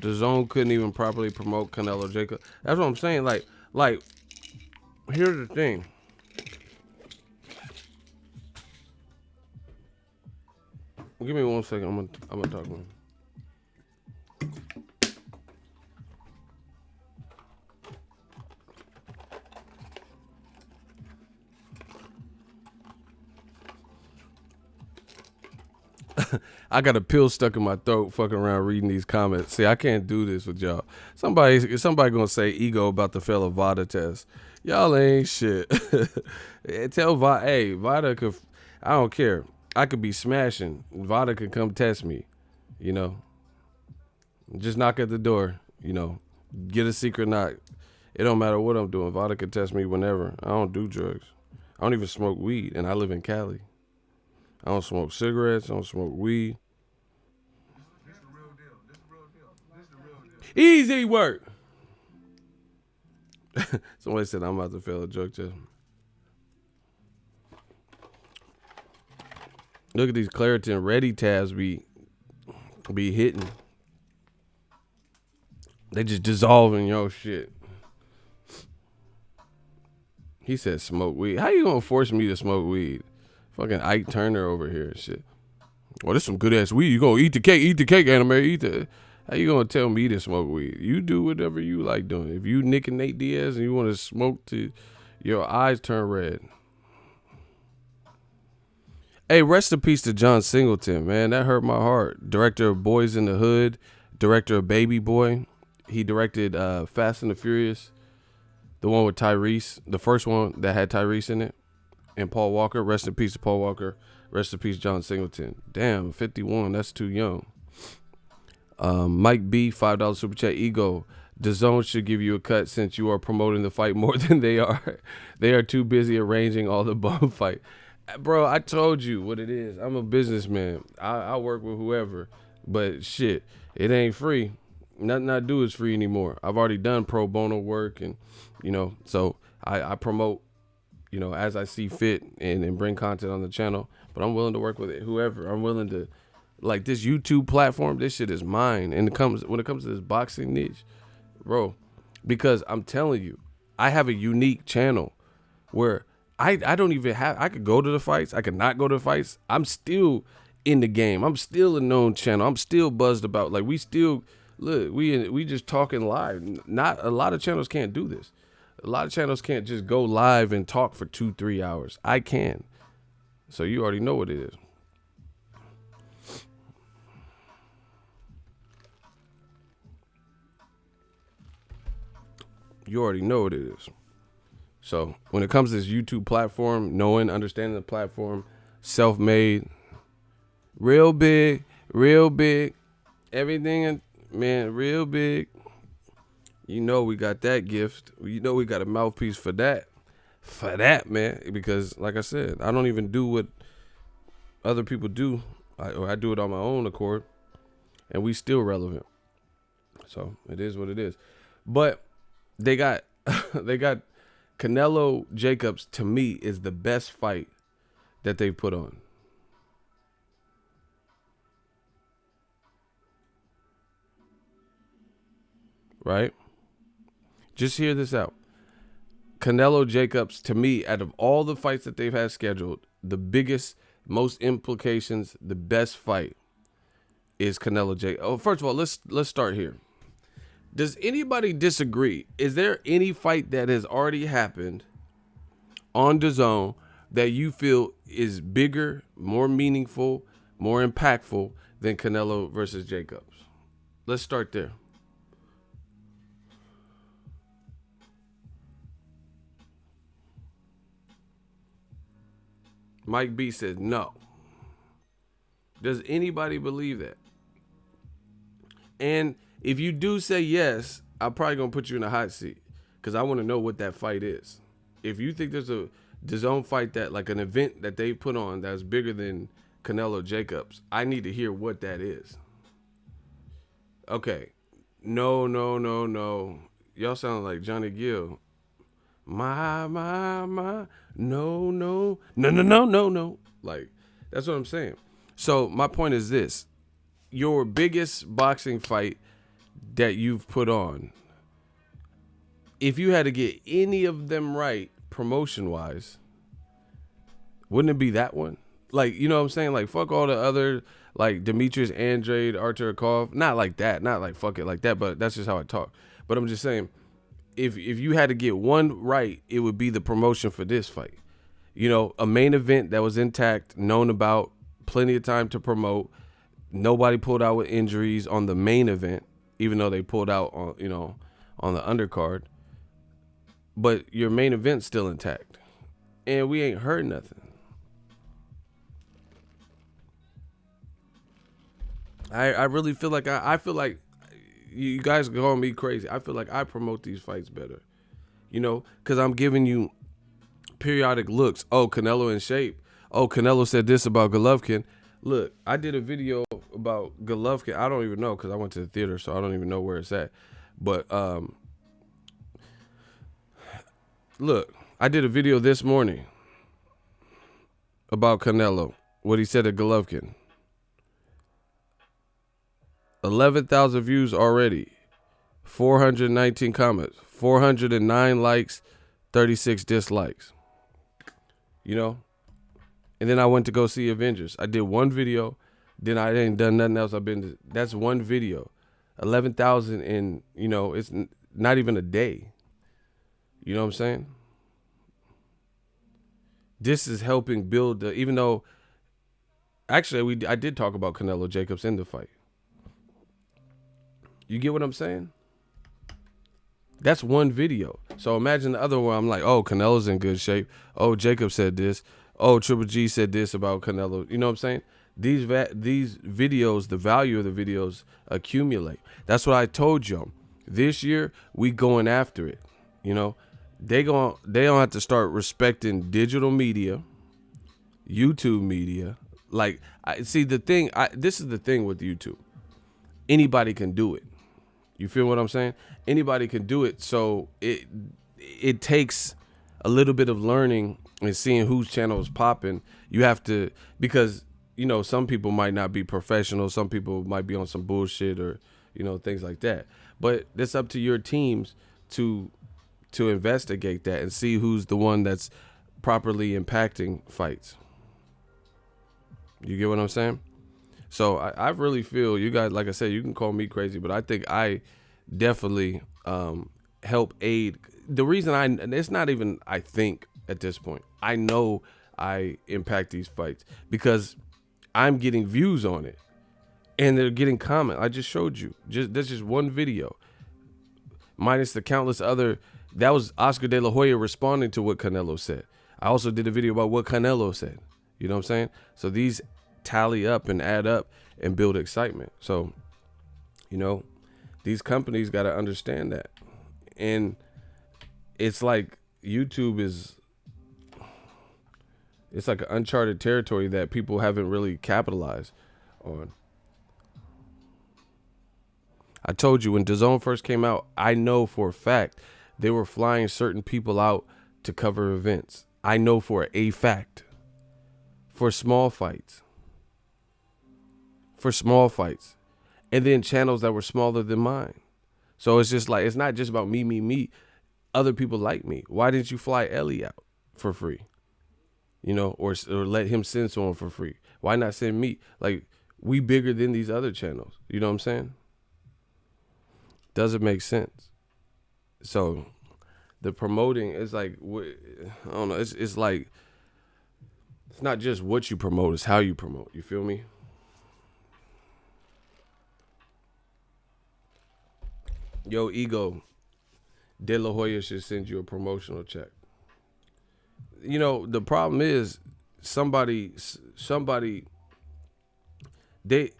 The Zone couldn't even properly promote Canelo Jacob. That's what I'm saying. Like, here's the thing. Give me 1 second. I'm gonna talk to him. I got a pill stuck in my throat fucking around reading these comments. See, I can't do this with y'all. Somebody gonna say ego about to fail a VADA test. Y'all ain't shit. Tell VADA, hey, VADA could, I don't care. I could be smashing. VADA could come test me, you know. Just knock at the door, you know. Get a secret knock. It don't matter what I'm doing. VADA could test me whenever. I don't do drugs. I don't even smoke weed, and I live in Cali. I don't smoke cigarettes. I don't smoke weed. This the real deal. This the real deal. This the real deal. Easy work. Somebody said I'm about to fail a drug test. Look at these Claritin Ready tabs be hitting. They just dissolving your shit. He said smoke weed. How you gonna force me to smoke weed? Fucking Ike Turner over here and shit. Well, this some good ass weed. You gonna eat the cake, anime. Eat the. How you gonna tell me to smoke weed? You do whatever you like doing. If you Nick and Nate Diaz and you want to smoke to your eyes turn red. Hey, rest in peace to John Singleton, man. That hurt my heart. Director of Boys in the Hood, director of Baby Boy. He directed Fast and the Furious, the one with Tyrese, the first one that had Tyrese in it. And Paul Walker, rest in peace to Paul Walker. Rest in peace, John Singleton. Damn, 51, that's too young. Mike B, $5 super chat. Ego, the Zone should give you a cut since you are promoting the fight more than they are. They are too busy arranging all the bum fight. Bro, I told you what it is. I'm a businessman. I work with whoever. But shit, it ain't free. Nothing I do is free anymore. I've already done pro bono work and, you know, so I promote, you know, as I see fit and bring content on the channel. But I'm willing to work with it, whoever. I'm willing to, like this YouTube platform, this shit is mine. And when it comes to this boxing niche, bro, because I'm telling you, I have a unique channel where I don't even have, I could go to the fights. I could not go to the fights. I'm still in the game. I'm still a known channel. I'm still buzzed about, like we still, look, we just talking live. Not a lot of channels can't do this. A lot of channels can't just go live and talk for 2-3 hours. I can. So you already know what it is. You already know what it is. So when it comes to this YouTube platform, knowing, understanding the platform, self-made, real big, everything, man, real big. You know we got that gift. You know we got a mouthpiece for that. For that, man. Because, like I said, I don't even do what other people do. I do it on my own accord. And we still relevant. So, it is what it is. But they got Canelo Jacobs, to me, is the best fight that they've put on. Right? Just hear this out. Canelo Jacobs, to me, out of all the fights that they've had scheduled, the biggest, most implications, the best fight is Canelo Jacobs. Oh, first of all, let's start here. Does anybody disagree? Is there any fight that has already happened on DAZN that you feel is bigger, more meaningful, more impactful than Canelo versus Jacobs? Let's start there. Mike B says no. Does anybody believe that? And if you do say yes, I'm probably gonna put you in a hot seat because I want to know what that fight is. If you think there's a DAZN fight that like an event that they put on that's bigger than Canelo Jacobs, I need to hear what that is. Okay, no, no, no, no. Y'all sound like Johnny Gill. My, no, no, no, no, no, no, no. Like that's what I'm saying. So my point is this: your biggest boxing fight that you've put on, if you had to get any of them right promotion wise, wouldn't it be that one? Like, you know what I'm saying? Like, fuck all the other, like, Demetrius Andrade, Artur Akov. Not like that. Not like fuck it like that, but that's just how I talk. But I'm just saying, if you had to get one right, it would be the promotion for this fight. You know, a main event that was intact, known about, plenty of time to promote. Nobody pulled out with injuries on the main event, even though they pulled out on, you know, on the undercard. But your main event's still intact. And we ain't heard nothing. I really feel like I feel like you guys are calling me crazy. I feel like I promote these fights better. You know, because I'm giving you periodic looks. Oh, Canelo in shape. Oh, Canelo said this about Golovkin. Look, I did a video about Golovkin. I don't even know because I went to the theater, so I don't even know where it's at. But look, I did a video this morning about Canelo, what he said to Golovkin. 11,000 views already, 419 comments, 409 likes, 36 dislikes. You know? And then I went to go see Avengers. I did one video, then I ain't done nothing else. That's one video. 11,000 in, you know, it's not even a day. You know what I'm saying? This is helping build even though, actually, I did talk about Canelo Jacobs in the fight. You get what I'm saying? That's one video. So imagine the other one. I'm like, oh, Canelo's in good shape. Oh, Jacob said this. Oh, Triple G said this about Canelo. You know what I'm saying? These videos, the value of the videos accumulate. That's what I told you. This year, we going after it. You know, they don't have to start respecting digital media, YouTube media. Like, this is the thing with YouTube. Anybody can do it. You feel what I'm saying? Anybody can do it. So it takes a little bit of learning and seeing whose channel is popping. You have to, because, you know, some people might not be professional. Some people might be on some bullshit or, you know, things like that. But it's up to your teams to investigate that and see who's the one that's properly impacting fights. You get what I'm saying? So I really feel you guys, like I said, you can call me crazy, but I think I definitely help aid. The reason it's not even I think at this point. I know I impact these fights because I'm getting views on it and they're getting comment. I just showed you. That's just one video. Minus the countless other. That was Oscar De La Hoya responding to what Canelo said. I also did a video about what Canelo said. You know what I'm saying? So these tally up and add up and build excitement. So, you know, these companies got to understand that. And it's like YouTube it's like an uncharted territory that people haven't really capitalized on. I told you when DAZN first came out, I know for a fact they were flying certain people out to cover events. I know for a fact. For small fights. And then channels that were smaller than mine. So it's just like, it's not just about me. Other people like me. Why didn't you fly Ellie out for free? You know, or let him send someone for free. Why not send me? Like, we bigger than these other channels. You know what I'm saying? Doesn't make sense. So the promoting is like, I don't know. It's like, it's not just what you promote, it's how you promote. You feel me? Yo, Ego, De La Hoya should send you a promotional check. You know, the problem is somebody they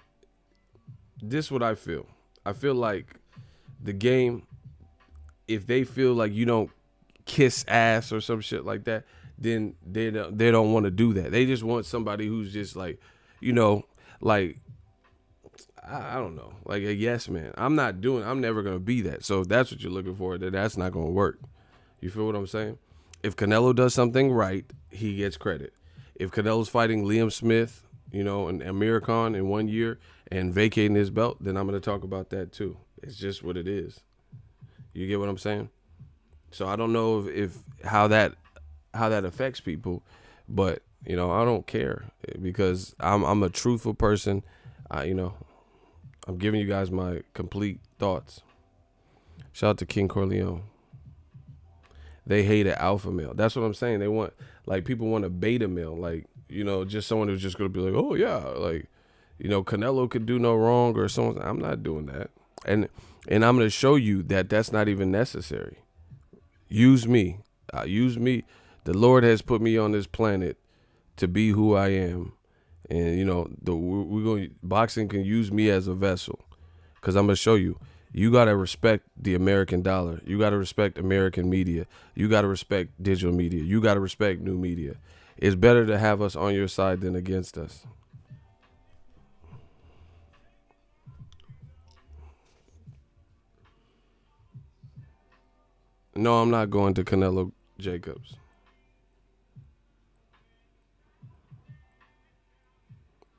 this what I feel. I feel like the game, if they feel like you don't kiss ass or some shit like that, then they don't want to do that. They just want somebody who's just like, like I don't know, like a yes man. I'm never gonna be that. So if that's what you're looking for, then that's not gonna work. You feel what I'm saying? If Canelo does something right, he gets credit. If Canelo's fighting Liam Smith, and Amir Khan in 1 year and vacating his belt, then I'm gonna talk about that too. It's just what it is. You get what I'm saying? So I don't know if how that affects people, but I don't care because I'm a truthful person. I'm giving you guys my complete thoughts. Shout out to King Corleone. They hate an alpha male. That's what I'm saying. They want, like, people want a beta male, like, just someone who's just gonna be like, oh yeah, like, Canelo could do no wrong or someone. I'm not doing that, and I'm gonna show you that that's not even necessary. Use me. Use me. The Lord has put me on this planet to be who I am. And, boxing can use me as a vessel. Because I'm going to show you. You got to respect the American dollar. You got to respect American media. You got to respect digital media. You got to respect new media. It's better to have us on your side than against us. No, I'm not going to Canelo Jacobs.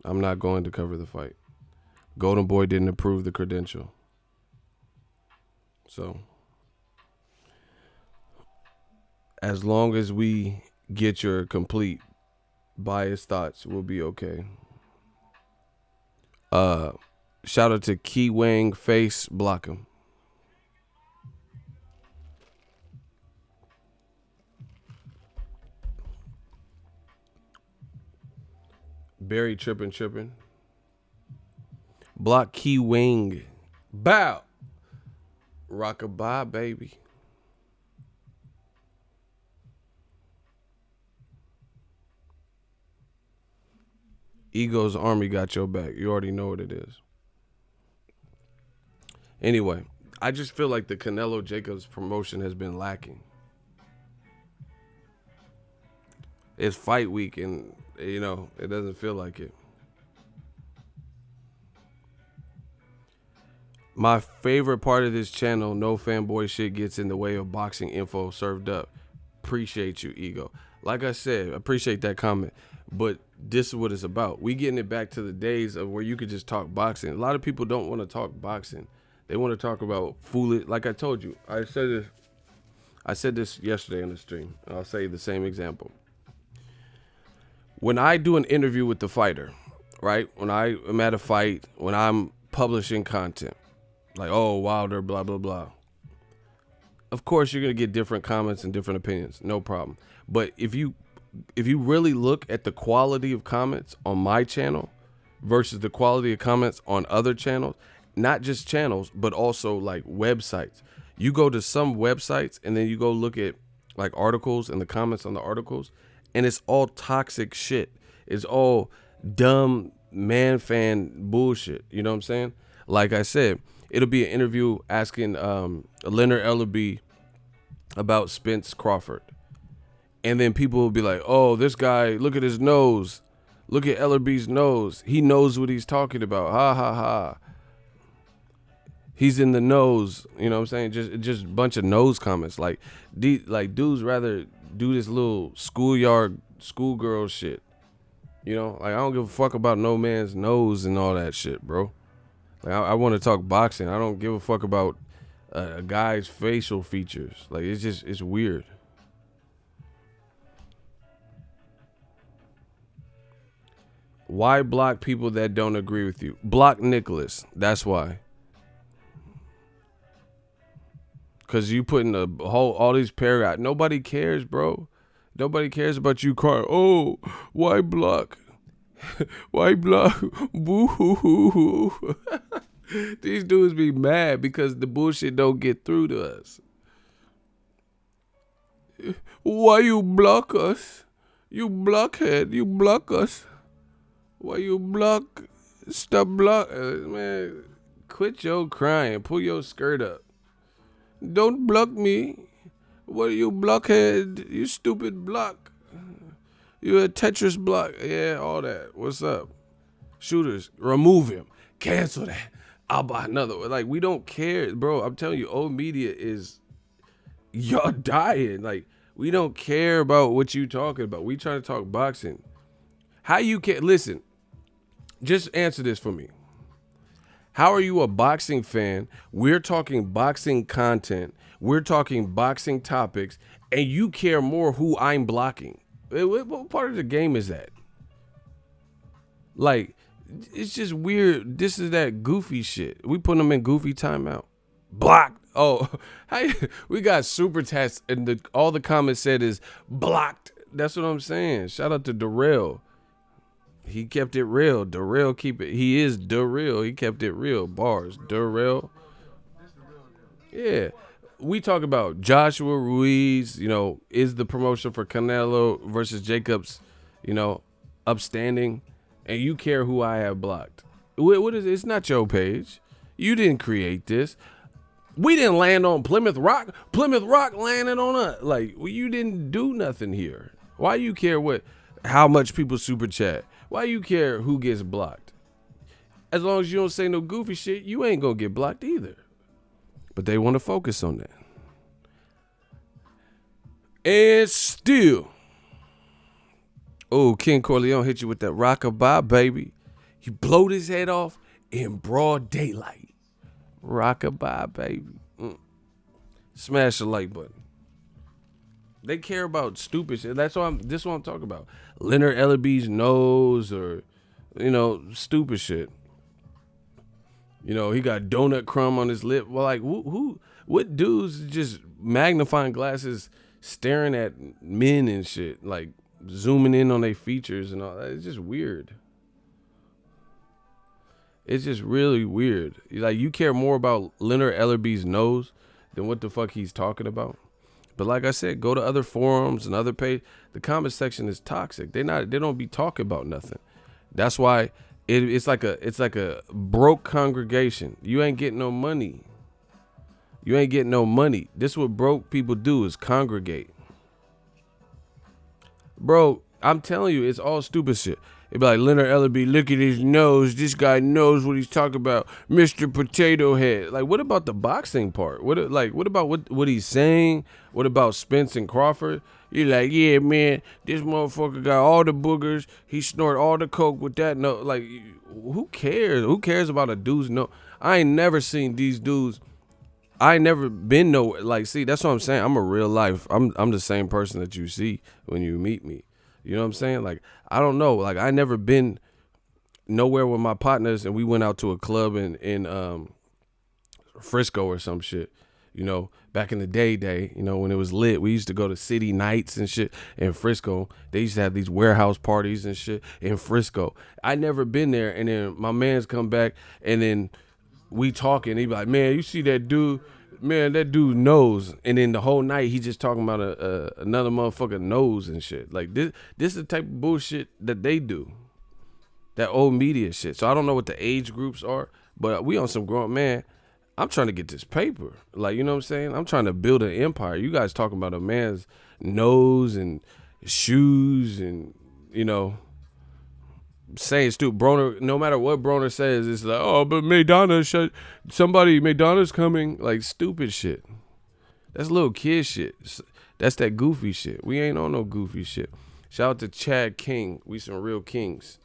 I'm not going to cover the fight. Golden Boy didn't approve the credential. So, as long as we get your complete biased thoughts, we'll be okay. Shout out to Key Wang Face Block him. Barry tripping. Block Key Wing. Bow. Rockabye, baby. Ego's Army got your back. You already know what it is. Anyway, I just feel like the Canelo Jacobs promotion has been lacking. It's fight week and, it doesn't feel like it. My favorite part of this channel, no fanboy shit gets in the way of boxing info served up. Appreciate you, Ego. Like I said, appreciate that comment. But this is what it's about. We getting it back to the days of where you could just talk boxing. A lot of people don't want to talk boxing. They want to talk about foolish. Like I told you, I said this yesterday on the stream. I'll say the same example. When I do an interview with the fighter, right? When I am at a fight, when I'm publishing content, like, oh, Wilder, blah, blah, blah. Of course, you're going to get different comments and different opinions. No problem. But if you really look at the quality of comments on my channel versus the quality of comments on other channels, not just channels, but also like websites. You go to some websites and then you go look at like articles and the comments on the articles, and it's all toxic shit. It's all dumb man fan bullshit. You know what I'm saying? Like I said, it'll be an interview asking Leonard Ellerby about Spence Crawford. And then people will be like, oh, this guy, look at his nose. Look at Ellerby's nose. He knows what he's talking about. Ha, ha, ha. He's in the nose. You know what I'm saying? Just a bunch of nose comments. Like dudes rather do this little schoolgirl shit. Like, I don't give a fuck about no man's nose and all that shit, bro. Like, I want to talk boxing. I don't give a fuck about a guy's facial features. Like, it's weird. Why block people that don't agree with you? Block Nicholas. That's why. Because you put in all these paragraphs. Nobody cares, bro. Nobody cares about you crying. Oh, why block? Why block? Boo hoo hoo hoo. These dudes be mad because the bullshit don't get through to us. Why you block us? You blockhead. You block us. Why you block? Stop block. Man, quit your crying. Pull your skirt up. Don't block me. What are you, blockhead? You stupid block. You a Tetris block. Yeah, all that. What's up? Shooters, remove him. Cancel that. I'll buy another one. Like, we don't care, bro. I'm telling you, old media is, y'all dying. Like, we don't care about what you talking about. We trying to talk boxing. How you can listen? Just answer this for me. How are you a boxing fan? We're talking boxing content. We're talking boxing topics, and you care more who I'm blocking. What part of the game is that? Like, it's just weird. This is that goofy shit. We put them in goofy timeout. Blocked. Oh, we got super chats, and all the comments said is blocked. That's what I'm saying. Shout out to Darrell. He kept it real. Darrell keep it. He is Darrell. He kept it real. Bars. Darrell. Yeah. We talk about Joshua Ruiz, is the promotion for Canelo versus Jacobs, upstanding, and you care who I have blocked. What is it? It's not your page. You didn't create this. We didn't land on Plymouth Rock. Plymouth Rock landed on us. Like, you didn't do nothing here. Why you care how much people super chat? Why you care who gets blocked? As long as you don't say no goofy shit, you ain't gonna get blocked either. But they want to focus on that. And still, King Corleone hit you with that rockabye, baby. He blowed his head off in broad daylight. Rockabye, baby. Smash the like button. They care about stupid shit. This is what I'm talking about. Leonard Ellerby's nose, or, stupid shit. He got donut crumb on his lip. Well, like, what dudes just magnifying glasses staring at men and shit, like zooming in on their features and all that? It's just weird. It's just really weird. Like, you care more about Leonard Ellerby's nose than what the fuck he's talking about. But like I said, go to other forums and other pages. The comment section is toxic. They don't be talking about nothing. That's why it's like a broke congregation. You ain't getting no money. You ain't getting no money. This is what broke people do, is congregate. Bro, I'm telling you, it's all stupid shit. It'd be like, Leonard Ellerby, look at his nose. This guy knows what he's talking about. Mr. Potato Head. Like, what about the boxing part? What about what he's saying? What about Spence and Crawford? You're like, yeah, man, this motherfucker got all the boogers. He snort all the coke with that. No, like, who cares? Who cares about a dude's nose? I ain't never seen these dudes. I ain't never been see, that's what I'm saying. I'm a real life. I'm the same person that you see when you meet me. You know what I'm saying? Like, I don't know. Like, I never been nowhere with my partners and we went out to a club in Frisco or some shit. Back in the day, when it was lit, we used to go to city nights and shit in Frisco. They used to have these warehouse parties and shit in Frisco. I never been there. And then my man's come back and then we talking. He be like, man, you see that dude? Man, that dude knows. And then the whole night he just talking about another motherfucker nose and shit. Like, this is the type of bullshit that they do. That old media shit. So I don't know what the age groups are, but we on some grown man. I'm trying to get this paper. Like, you know what I'm saying? I'm trying to build an empire. You guys talking about a man's nose and shoes and, saying stupid. Broner, no matter what Broner says, it's like, oh, but Madonna's coming. Like, stupid shit. That's little kid shit. That's that goofy shit. We ain't on no goofy shit. Shout out to Chad King. We some real kings.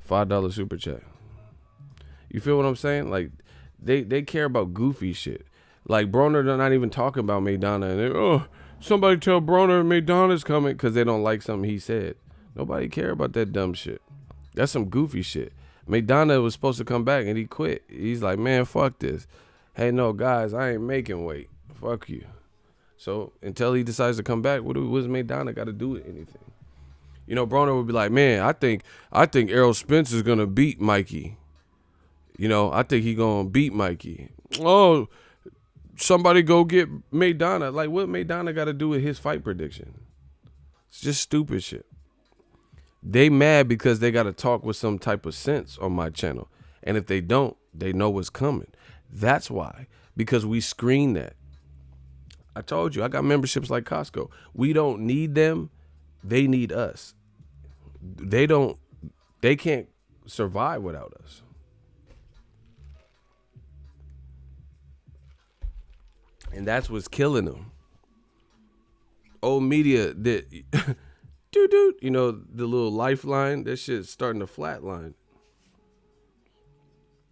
$5 super chat. You feel what I'm saying? Like, they care about goofy shit. Like, Broner, they're not even talking about Madonna. And somebody tell Broner Madonna's coming because they don't like something he said. Nobody care about that dumb shit. That's some goofy shit. Madonna was supposed to come back and he quit. He's like, man, fuck this. Hey, no, guys, I ain't making weight. Fuck you. So until he decides to come back, what's Madonna got to do with anything? Broner would be like, man, I think Errol Spence is going to beat Mikey. I think he going to beat Mikey. Oh, somebody go get Madonna. Like, what Madonna got to do with his fight prediction? It's just stupid shit. They mad because they got to talk with some type of sense on my channel. And if they don't, they know what's coming. That's why. Because we screen that. I told you, I got memberships like Costco. We don't need them. They need us. They can't survive without us. And that's what's killing them. Old media that you know, the little lifeline, that shit's starting to flatline.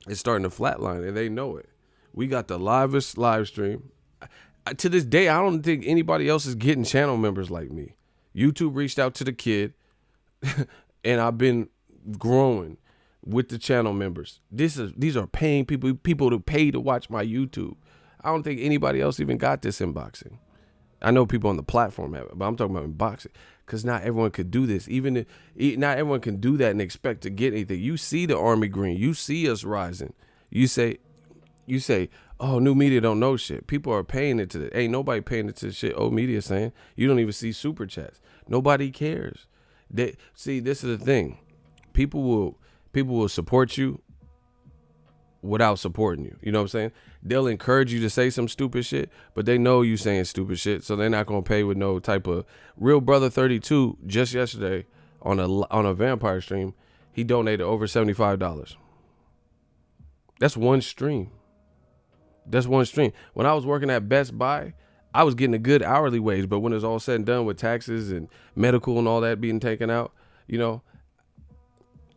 It's starting to flatline, and they know it. We got the livest live stream. To this day, I don't think anybody else is getting channel members like me. YouTube reached out to the kid, and I've been growing with the channel members. These are paying people to pay to watch my YouTube. I don't think anybody else even got this in boxing. I know people on the platform have it, but I'm talking about in boxing, because not everyone could do this. Not everyone can do that and expect to get anything. You see the Army Green. You see us rising. You say, oh, new media don't know shit. People are paying into it. Ain't nobody paying into the shit old media saying. You don't even see super chats. Nobody cares. See, this is the thing. People will support you without supporting you. You know what I'm saying? They'll encourage you to say some stupid shit, but they know you saying stupid shit, so they're not gonna pay with no type of. Real Brother 32 just yesterday on a vampire stream, he donated over $75. That's one stream. When I was working at Best Buy, I was getting a good hourly wage, but when it's all said and done with taxes and medical and all that being taken out, you know,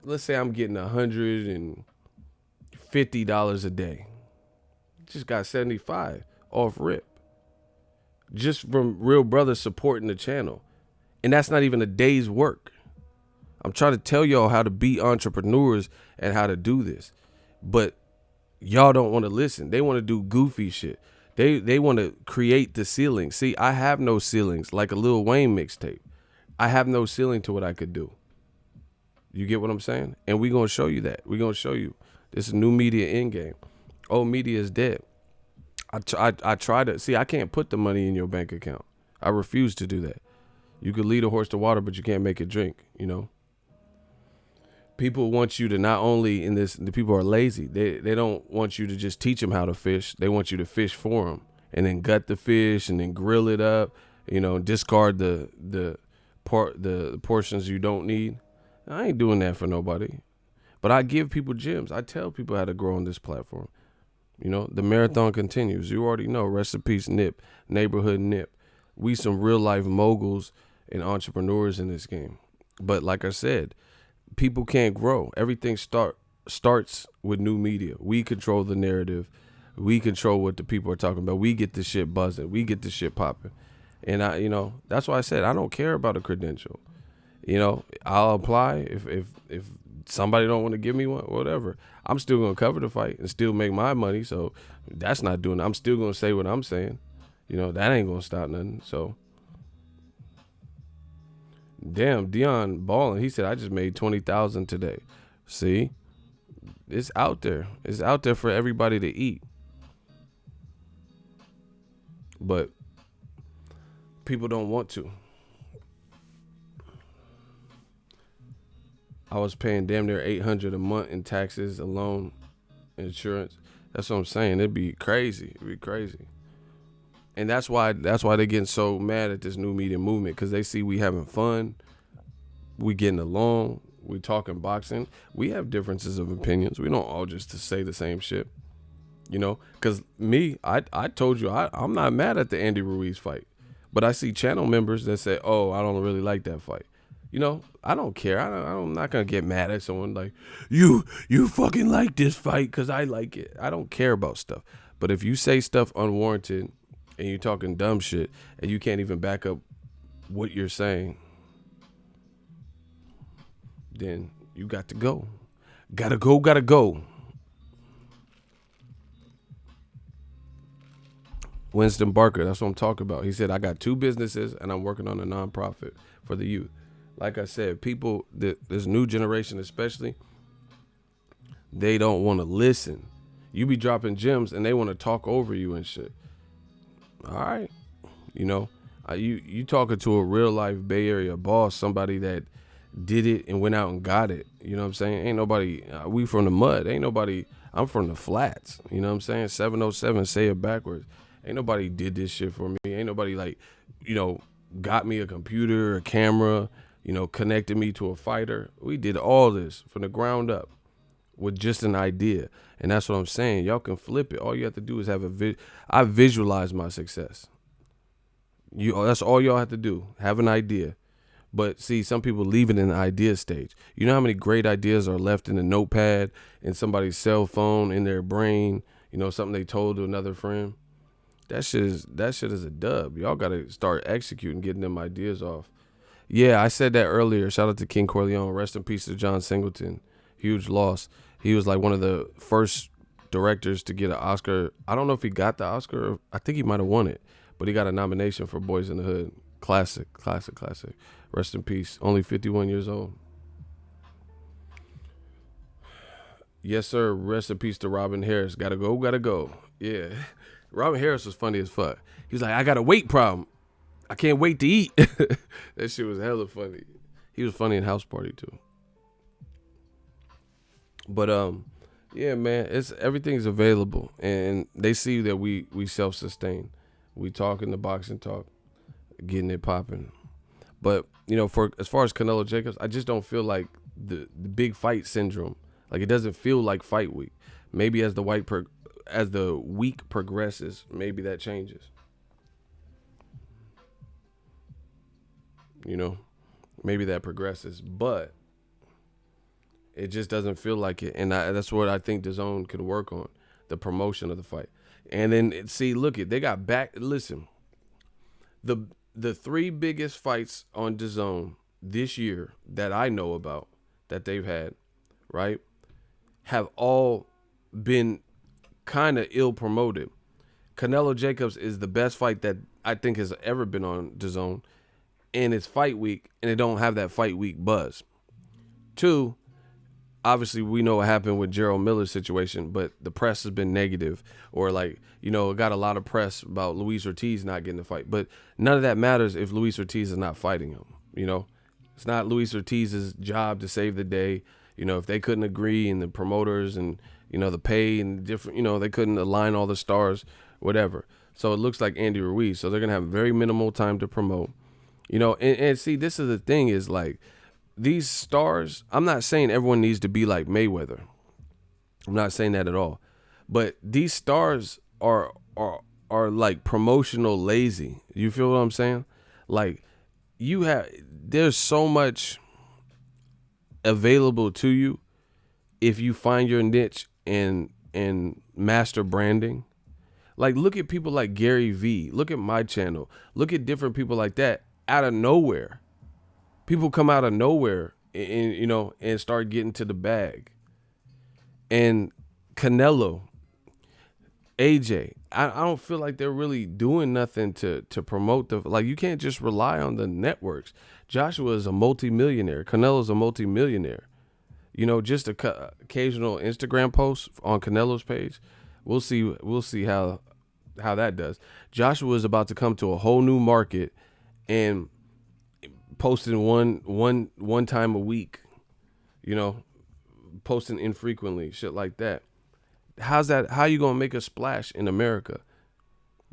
let's say I'm getting $150 a day. Just got 75 off rip. Just from Real Brothers supporting the channel. And that's not even a day's work. I'm trying to tell y'all how to be entrepreneurs and how to do this. But y'all don't want to listen. They want to do goofy shit. They want to create the ceiling. See, I have no ceilings like a Lil Wayne mixtape. I have no ceiling to what I could do. You get what I'm saying? And we're going to show you that. We're going to show you. This is new media Endgame. Old media is dead. I try to. See, I can't put the money in your bank account. I refuse to do that. You could lead a horse to water, but you can't make it drink, you know? People want you to not only the people are lazy. They don't want you to just teach them how to fish. They want you to fish for them and then gut the fish and then grill it up, you know, discard the portions you don't need. I ain't doing that for nobody. But I give people gems. I tell people how to grow on this platform. You know, the marathon continues. You already know. Rest in peace, Nip. Neighborhood Nip. We some real life moguls and entrepreneurs in this game. But like I said, people can't grow. Everything starts with new media. We control the narrative. We control what the people are talking about. We get the shit buzzing. We get the shit popping. And that's why I said I don't care about a credential. You know, I'll apply if somebody don't want to give me one, whatever. I'm still gonna cover the fight and still make my money. So that's not doing it. I'm still gonna say what I'm saying. You know, that ain't gonna stop nothing. So damn, Dion balling. He said I just made 20,000 today. See, it's out there. It's out there for everybody to eat. But people don't want to. I was paying damn near $800 a month in taxes alone, insurance. That's what I'm saying. It'd be crazy. It'd be crazy. And that's why they're getting so mad at this new media movement, because they see we having fun, we getting along, we talking boxing. We have differences of opinions. We don't all just to say the same shit, you know. Because me, I told you I'm not mad at the Andy Ruiz fight, but I see channel members that say, "Oh, I don't really like that fight." You know, I don't care. I'm not gonna get mad at someone like you fucking like this fight because I like it. I don't care about stuff. But if you say stuff unwarranted and you're talking dumb shit and you can't even back up what you're saying, then you got to go. Gotta go. Winston Barker, that's what I'm talking about. He said, I got 2 businesses and I'm working on a nonprofit for the youth. Like I said, people, this new generation especially, they don't want to listen. You be dropping gems and they want to talk over you and shit. All right. You know, you talking to a real life Bay Area boss, somebody that did it and went out and got it. You know what I'm saying? Ain't nobody, we from the mud. Ain't nobody, I'm from the flats. You know what I'm saying? 707, say it backwards. Ain't nobody did this shit for me. Ain't nobody like, got me a computer, a camera, connected me to a fighter. We did all this from the ground up with just an idea. And that's what I'm saying. Y'all can flip it. All you have to do is have I visualize my success. That's all y'all have to do. Have an idea. But see, some people leave it in the idea stage. You know how many great ideas are left in a notepad, in somebody's cell phone, in their brain, something they told to another friend? That shit is a dub. Y'all gotta start executing, getting them ideas off. Yeah, I said that earlier. Shout out to King Corleone. Rest in peace to John Singleton. Huge loss. He was like one of the first directors to get an Oscar. I don't know if he got the Oscar. I think he might have won it, but he got a nomination for Boys in the Hood. Classic. Rest in peace. Only 51 years old. Yes, sir. Rest in peace to Robin Harris. Gotta go. Yeah. Robin Harris was funny as fuck. He was like, I got a weight problem. I can't wait to eat. That shit was hella funny. He was funny in House Party too. But yeah, man, everything's available, and they see that we self-sustain. We talking the boxing talk, getting it popping. But for as far as Canelo Jacobs, I just don't feel like the big fight syndrome. Like, it doesn't feel like fight week. Maybe as the week progresses, maybe that changes. Maybe that progresses, but it just doesn't feel like it. And that's what I think DAZN could work on, the promotion of the fight. And then, see, look, they got back. Listen, the three biggest fights on DAZN this year that I know about that they've had, right, have all been kind of ill promoted. Canelo Jacobs is the best fight that I think has ever been on DAZN, and it's fight week, and it don't have that fight week buzz. 2, obviously we know what happened with Gerald Miller's situation, but the press has been negative, or it got a lot of press about Luis Ortiz not getting the fight, but none of that matters if Luis Ortiz is not fighting him. It's not Luis Ortiz's job to save the day. If they couldn't agree, and the promoters and the pay and different, they couldn't align all the stars, whatever. So it looks like Andy Ruiz. So they're gonna have very minimal time to promote. And see, this is the thing, is like, these stars, I'm not saying everyone needs to be like Mayweather. I'm not saying that at all. But these stars are like promotional lazy. You feel what I'm saying? Like, there's so much available to you if you find your niche and master branding. Like, look at people like Gary Vee. Look at my channel. Look at different people like that out of nowhere. People come out of nowhere and start getting to the bag. And Canelo, AJ, I don't feel like they're really doing nothing to promote you can't just rely on the networks. Joshua is a multimillionaire. Canelo's a multimillionaire. Just occasional Instagram posts on Canelo's page. We'll see how that does. Joshua is about to come to a whole new market and posting one time a week, posting infrequently, shit like that. How you gonna make a splash in America?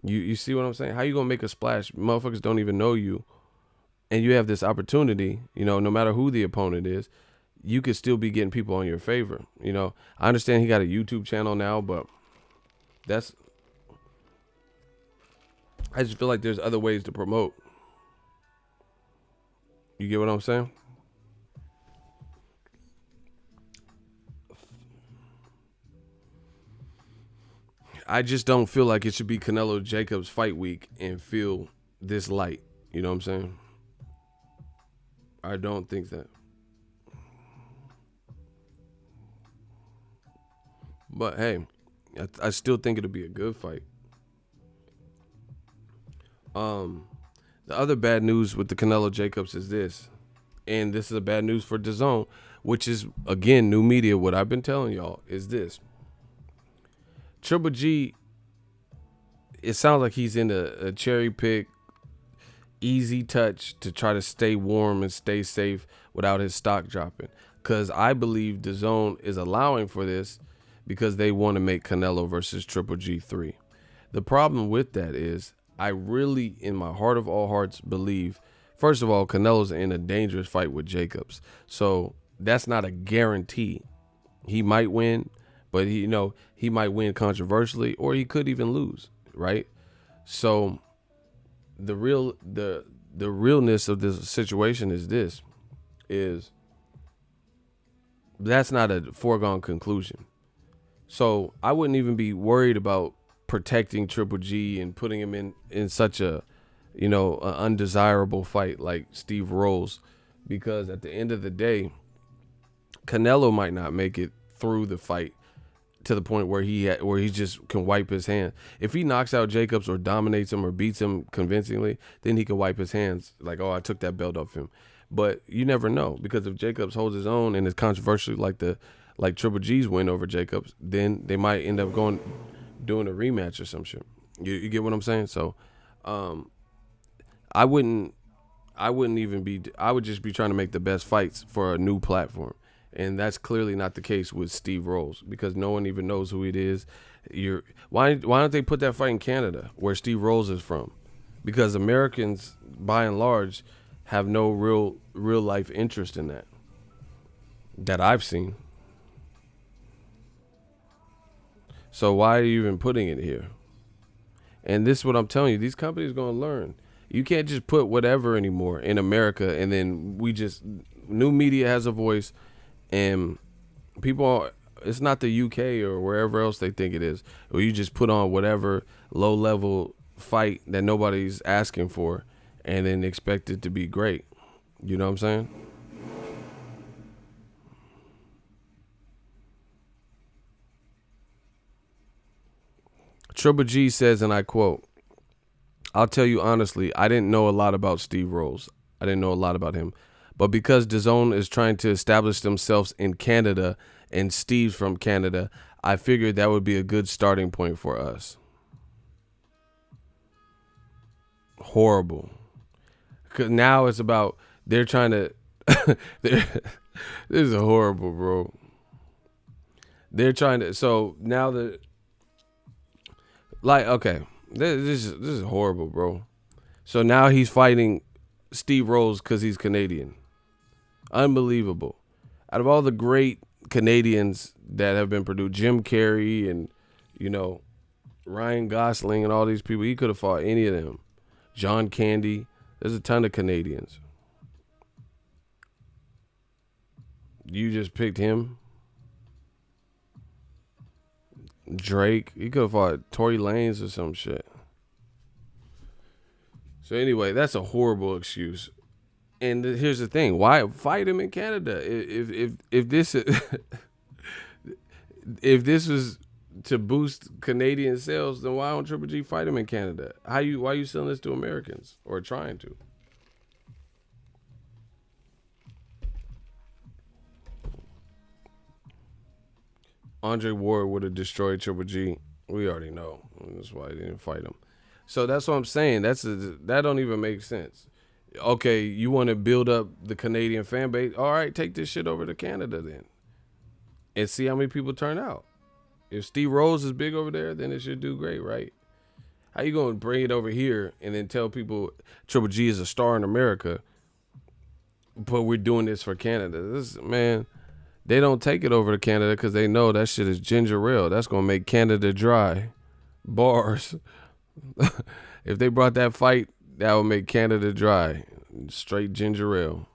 You see what I'm saying? How you gonna make a splash? Motherfuckers don't even know you, and you have this opportunity, no matter who the opponent is, you could still be getting people on your favor. I understand he got a YouTube channel now, but I just feel like there's other ways to promote. You get what I'm saying? I just don't feel like it should be Canelo Jacobs fight week and feel this light. You know what I'm saying? I don't think that. But hey, I still think it'll be a good fight. The other bad news with the Canelo Jacobs is this, and this is a bad news for DAZN, which is, again, new media. What I've been telling y'all is this. Triple G, it sounds like he's in a cherry pick easy touch to try to stay warm and stay safe without his stock dropping. Because I believe DAZN is allowing for this because they want to make Canelo versus Triple G 3. The problem with that is I really, in my heart of all hearts, believe, first of all, Canelo's in a dangerous fight with Jacobs. So that's not a guarantee. He might win, but he might win controversially, or he could even lose, right? So the realness of this situation is that's not a foregone conclusion. So I wouldn't even be worried about protecting Triple G and putting him in such a an undesirable fight like Steve Rolls, because at the end of the day, Canelo might not make it through the fight to the point where he just can wipe his hands. If he knocks out Jacobs or dominates him or beats him convincingly, then he can wipe his hands like, oh, I took that belt off him. But you never know, because if Jacobs holds his own and is controversial like Triple G's win over Jacobs, then they might end up doing a rematch or some shit. You get what I'm saying? So I would just be trying to make the best fights for a new platform. And that's clearly not the case with Steve Rolls, because no one even knows who it is. Why don't they put that fight in Canada, where Steve Rolls is from? Because Americans, by and large, have no real life interest in that I've seen. So why are you even putting it here? And this is what I'm telling you. These companies are going to learn. You can't just put whatever anymore in America, and then new media has a voice. And people, it's not the UK or wherever else they think it is, or you just put on whatever low-level fight that nobody's asking for and then expect it to be great. You know what I'm saying? Triple G says, and I quote, "I'll tell you honestly, I didn't know a lot about Steve Rolls. I didn't know a lot about him. But because DAZN is trying to establish themselves in Canada and Steve's from Canada, I figured that would be a good starting point for us." Horrible. Because now it's about, they're trying to, this is horrible, bro. They're trying to, so now okay, this is horrible, bro. So now he's fighting Steve Rolls because he's Canadian. Unbelievable. Out of all the great Canadians that have been produced, Jim Carrey and, Ryan Gosling and all these people, he could have fought any of them. John Candy. There's a ton of Canadians. You just picked him. Drake. He could have fought Tory Lanez or some shit. So anyway, that's a horrible excuse. And here's the thing: why fight him in Canada? If this if this was to boost Canadian sales, then why don't Triple G fight him in Canada? Why are you selling this to Americans, or trying to? Andre Ward would have destroyed Triple G. We already know. That's why he didn't fight him. So that's what I'm saying. That don't even make sense. Okay, you want to build up the Canadian fan base? All right, take this shit over to Canada then, and see how many people turn out. If Steve Rolls is big over there, then it should do great, right? How you gonna bring it over here and then tell people Triple G is a star in America, but we're doing this for Canada? Man, they don't take it over to Canada because they know that shit is ginger ale. That's gonna make Canada dry. Bars. If they brought that fight, that would make Canada dry. Straight ginger ale.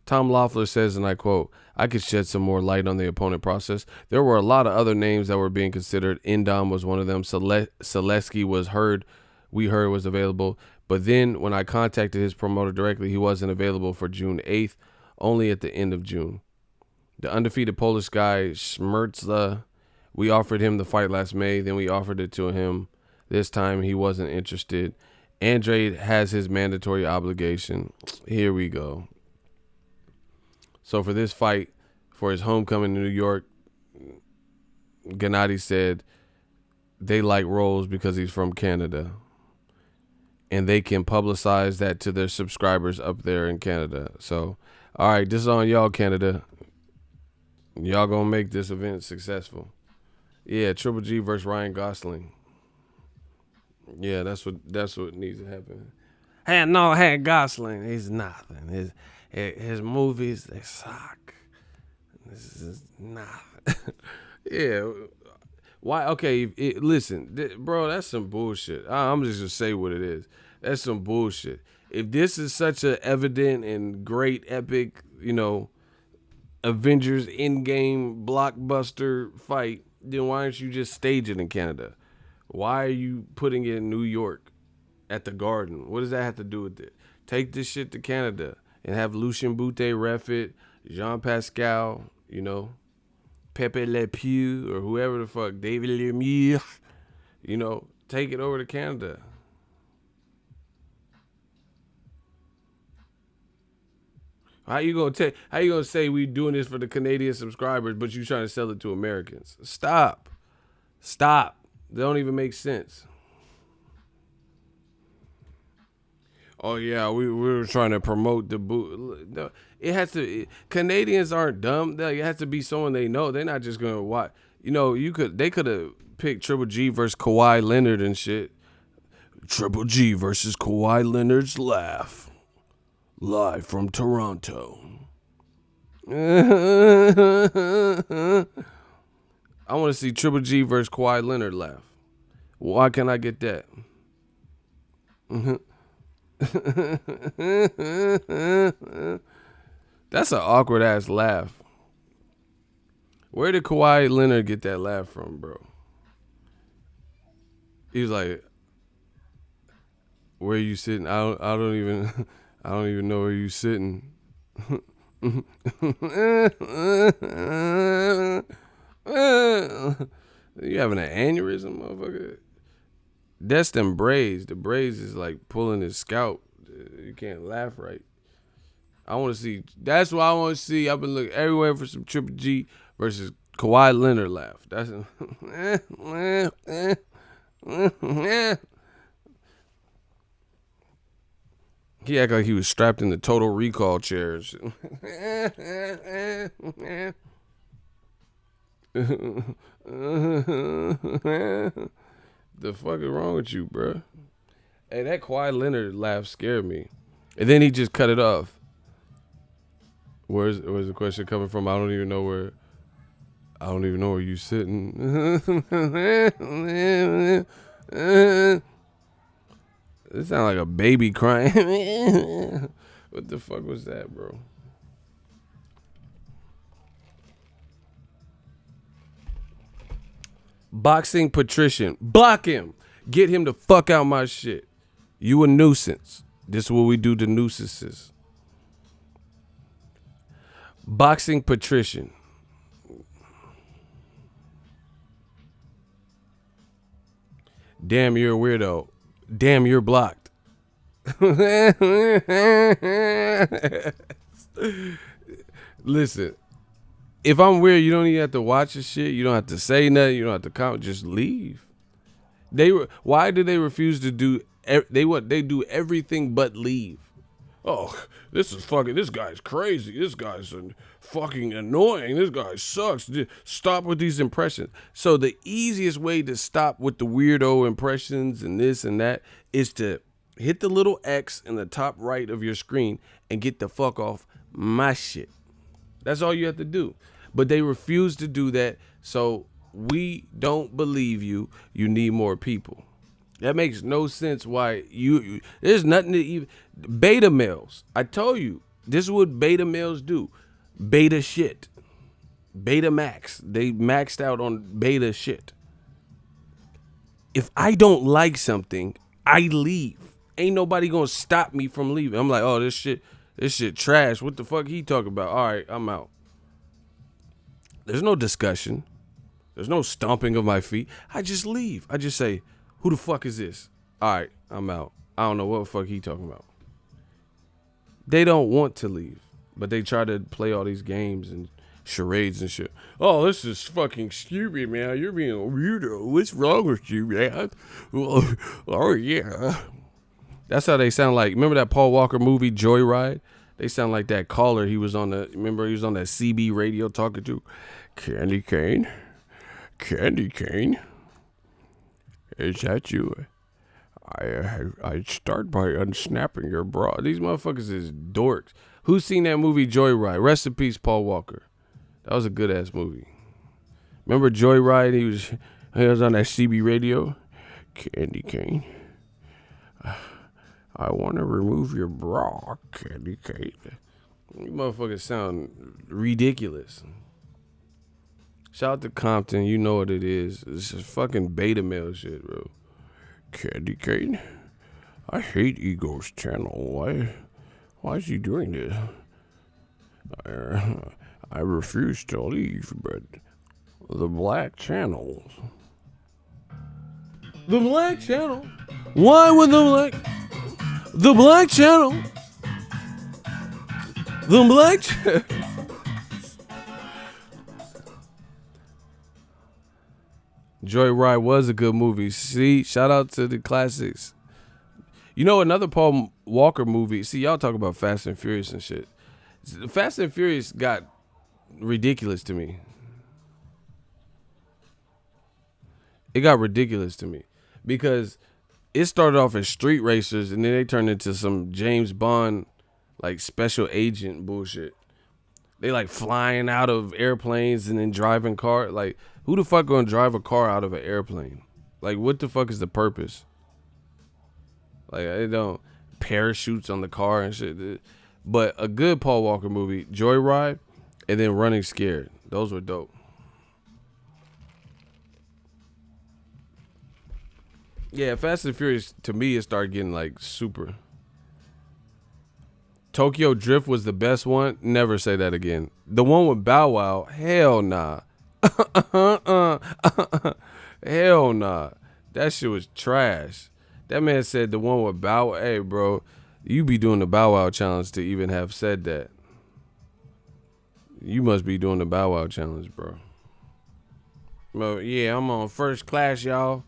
Tom Loeffler says, and I quote, "I could shed some more light on the opponent process. There were a lot of other names that were being considered. Indom was one of them. Selesky we heard was available. But then when I contacted his promoter directly, he wasn't available for June 8th, only at the end of June. The undefeated Polish guy, Schmertzla, we offered him the fight last May. Then we offered it to him. This time he wasn't interested. Andrade has his mandatory obligation." Here we go. So for this fight, for his homecoming in New York, Gennady said they like Rolls because he's from Canada. and they can publicize that to their subscribers up there in Canada. So, all right, this is on y'all, Canada. Y'all gonna make this event successful. Yeah, Triple G versus Ryan Gosling. Yeah, that's what needs to happen. Hey, Gosling, he's nothing. His movies, they suck. This is nothing. Yeah. Why? Okay, listen, bro, that's some bullshit. I'm just gonna say what it is. That's some bullshit. If this is such a evident and great, epic, Avengers Endgame blockbuster fight, then why aren't you just stage it in Canada? Why are you putting it in New York at the Garden? What does that have to do with it? Take this shit to Canada and have Lucien Boutte ref it, Jean Pascal, Pepe Le Pew or whoever the fuck, David Lemieux, take it over to Canada. How you gonna say we doing this for the Canadian subscribers, but you trying to sell it to Americans? Stop. They don't even make sense. Oh yeah, we were trying to promote the boot. No, it has to. Canadians aren't dumb. It has to be someone they know. They're not just gonna watch. They could have picked Triple G versus Kawhi Leonard and shit. Triple G versus Kawhi Leonard's laugh, live from Toronto. I want to see Triple G versus Kawhi Leonard laugh. Why can't I get that? That's an awkward ass laugh. Where did Kawhi Leonard get that laugh from, bro? He was like, "Where you sitting? I don't even know where you sitting." You having an aneurysm, motherfucker? That's them braids. The braids is like pulling his scalp. You can't laugh right. I want to see. That's what I want to see. I've been looking everywhere for some Triple G versus Kawhi Leonard laugh. That's he act like he was strapped in the Total Recall chairs. The fuck is wrong with you, bro? Hey, that Kawhi Leonard laugh scared me. And then he just cut it off. Where's the question coming from? I don't even know where you sitting. It sound like a baby crying. What the fuck was that, bro? Boxing patrician. Block him. Get him the fuck out my shit. You a nuisance. This is what we do to nuisances. Boxing patrician. Damn, you're a weirdo. Damn, you're blocked. Listen, if I'm weird, you don't even have to watch the shit. You don't have to say nothing. You don't have to comment. Just leave. Why do they refuse to do? They do everything but leave. Oh, this guy's crazy. This guy's fucking annoying. This guy sucks. Stop with these impressions. So the easiest way to stop with the weirdo impressions and this and that is to hit the little X in the top right of your screen and get the fuck off my shit. That's all you have to do. But they refuse to do that. So we don't believe you. You need more people. That makes no sense why there's nothing to even. Beta males. I told you, this is what beta males do. Beta shit. Beta max. They maxed out on beta shit. If I don't like something, I leave. Ain't nobody gonna stop me from leaving. I'm like, oh, this shit trash. What the fuck he talking about? All right, I'm out. There's no discussion. There's no stomping of my feet. I just leave. I just say, who the fuck is this? All right, I'm out. I don't know what the fuck he talking about. They don't want to leave, but they try to play all these games and charades and shit. Oh, this is fucking stupid, man. You're being a weirdo. What's wrong with you, man? Oh yeah. That's how they sound like. Remember that Paul Walker movie, Joyride? They sound like that caller. He was on remember he was on that CB radio talking to Candy Cane. Candy Cane. Is that you? I start by unsnapping your bra. These motherfuckers is dorks. Who's seen that movie Joyride? Rest in peace, Paul Walker. That was a good ass movie. Remember Joyride? He was on that CB radio. Candy Cane. I want to remove your bra, Candy Cane. You motherfuckers sound ridiculous. Shout out to Compton. You know what it is. It's just fucking beta male shit, bro. Candy Cane. I hate Ego's channel. Why is he doing this? I refuse to leave, but the black channels. The black channel? Why would the black channel? The black channel. Joyride was a good movie. See, shout out to the classics. You know another Paul Walker movie. See, y'all talk about Fast and Furious and shit. Fast and Furious got ridiculous to me. It got ridiculous to me because it started off as street racers and then they turned into some James Bond like special agent bullshit. They like flying out of airplanes and then driving cars. Like, who the fuck gonna drive a car out of an airplane? Like, what the fuck is the purpose? Like, they don't parachutes on the car and shit. But a good Paul Walker movie, Joyride, and then Running Scared. Those were dope. Yeah, Fast and Furious, to me, it started getting like super. Tokyo Drift was the best one. Never say that again. The one with Bow Wow, hell nah. Hell nah. That shit was trash. That man said the one with Bow Wow. Hey, bro, you be doing the Bow Wow challenge to even have said that. You must be doing the Bow Wow challenge, bro. Well, yeah, I'm on first class, y'all.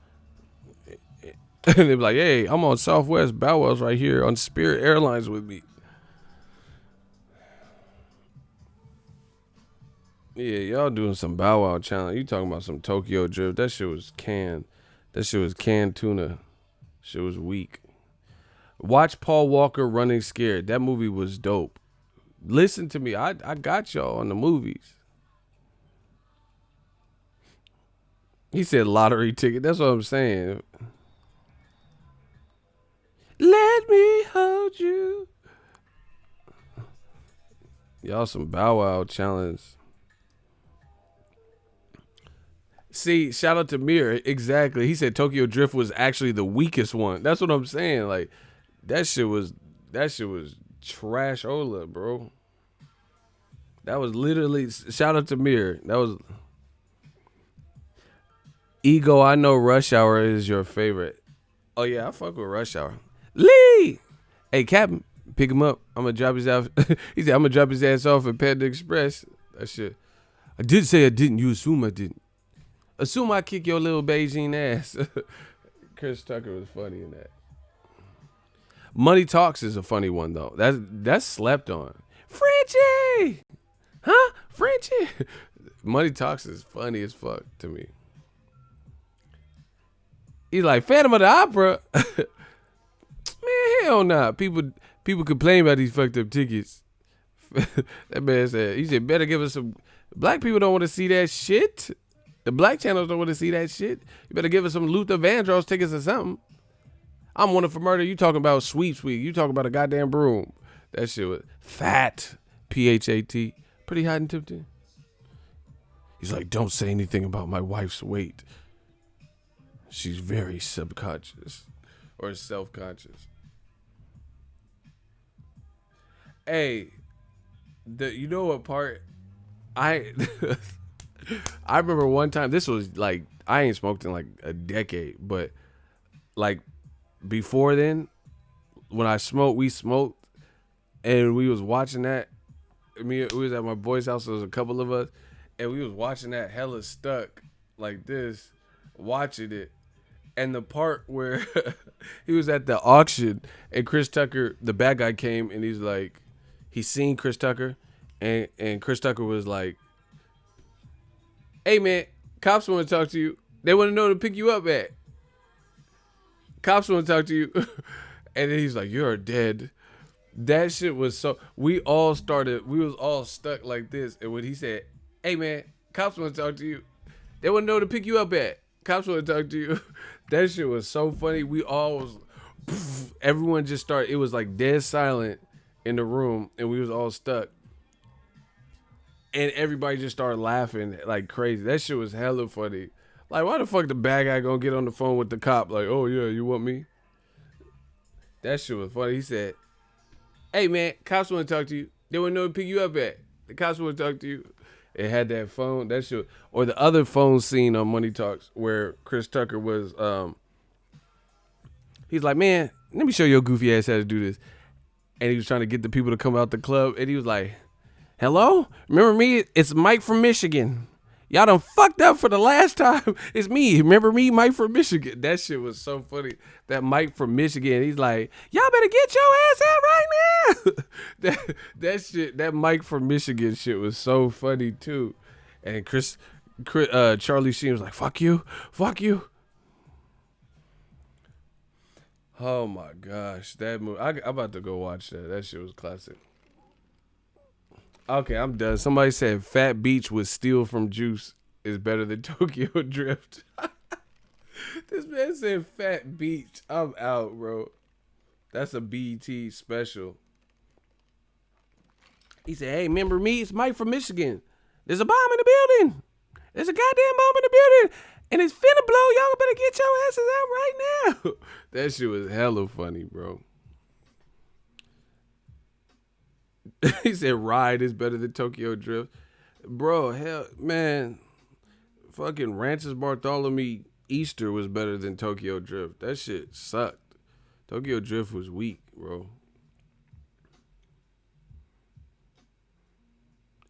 And they be like, hey, I'm on Southwest. Bow Wow's right here on Spirit Airlines with me. Yeah, y'all doing some Bow Wow challenge. You talking about some Tokyo Drift. That shit was canned. That shit was canned tuna. Shit was weak. Watch Paul Walker Running Scared. That movie was dope. Listen to me. I got y'all on the movies. He said lottery ticket. That's what I'm saying. Let me hold you. Y'all some Bow Wow challenge. See, shout out to Mir. Exactly. He said Tokyo Drift was actually the weakest one. That's what I'm saying. Like, that shit was trash-ola, bro. That was literally, shout out to Mir. That was Ego. I know Rush Hour is your favorite. Oh yeah, I fuck with Rush Hour. Lee, hey Captain, pick him up. I'm gonna drop his ass. He said I'm gonna drop his ass off at Panda Express. That shit. I did say I didn't. You assume I didn't. Assume I kick your little Beijing ass. Chris Tucker was funny in that. Money Talks is a funny one though. That's slept on. Frenchie, huh? Frenchie. Money Talks is funny as fuck to me. He's like Phantom of the Opera. Man, hell nah. People complain about these fucked up tickets. That man said, he said, better give us some. Black people don't want to see that shit. The black channels don't want to see that shit. You better give us some Luther Vandross tickets or something. I'm Wanted for Murder. You talking about Sweep. You talking about a goddamn broom. That shit was fat. P-H-A-T. Pretty hot and tempting. He's like, don't say anything about my wife's weight. She's very subconscious or self-conscious. Hey, you know what part? I remember one time, this was like, I ain't smoked in like a decade, but like before then, when I smoked, we smoked, and we was watching that. We was at my boy's house, there was a couple of us, and we was watching that hella stuck like this, watching it. And the part where he was at the auction and Chris Tucker, the bad guy, came and he's like, he seen Chris Tucker, and Chris Tucker was like, "Hey man, cops want to talk to you. They want to know to pick you up at. Cops want to talk to you." And then he's like, "You're dead." That shit was so. We was all stuck like this. And when he said, "Hey man, cops want to talk to you. They want to know to pick you up at. Cops want to talk to you." That shit was so funny. We all was, everyone just started. It was like dead silent in the room, and we was all stuck. And everybody just started laughing like crazy. That shit was hella funny. Like, why the fuck the bad guy gonna get on the phone with the cop? Like, "Oh yeah, you want me?" That shit was funny. He said, "Hey man, cops want to talk to you. They want to know to pick you up at. The cops want to talk to you." It had that phone. That shit. Or the other phone scene on Money Talks where Chris Tucker was. He's like, "Man, let me show your goofy ass how to do this." And he was trying to get the people to come out the club, and he was like, "Hello, remember me? It's Mike from Michigan. Y'all done fucked up for the last time. It's me. Remember me, Mike from Michigan?" That shit was so funny. That Mike from Michigan, he's like, "Y'all better get your ass out right now." that shit, that Mike from Michigan shit was so funny too. And Charlie Sheen was like, "Fuck you, fuck you." Oh my gosh, that movie! I'm about to go watch that. That shit was classic. Okay, I'm done. Somebody said Fat Beach with Steel from Juice is better than Tokyo Drift. This man said Fat Beach. I'm out, bro. That's a BET special. He said, "Hey, remember me? It's Mike from Michigan. There's a bomb in the building. There's a goddamn bomb in the building. And it's finna blow. Y'all better get your asses out right now." That shit was hella funny, bro. He said Ride is better than Tokyo Drift. Bro, hell, man. Fucking Rancis Bartholomew Easter was better than Tokyo Drift. That shit sucked. Tokyo Drift was weak, bro.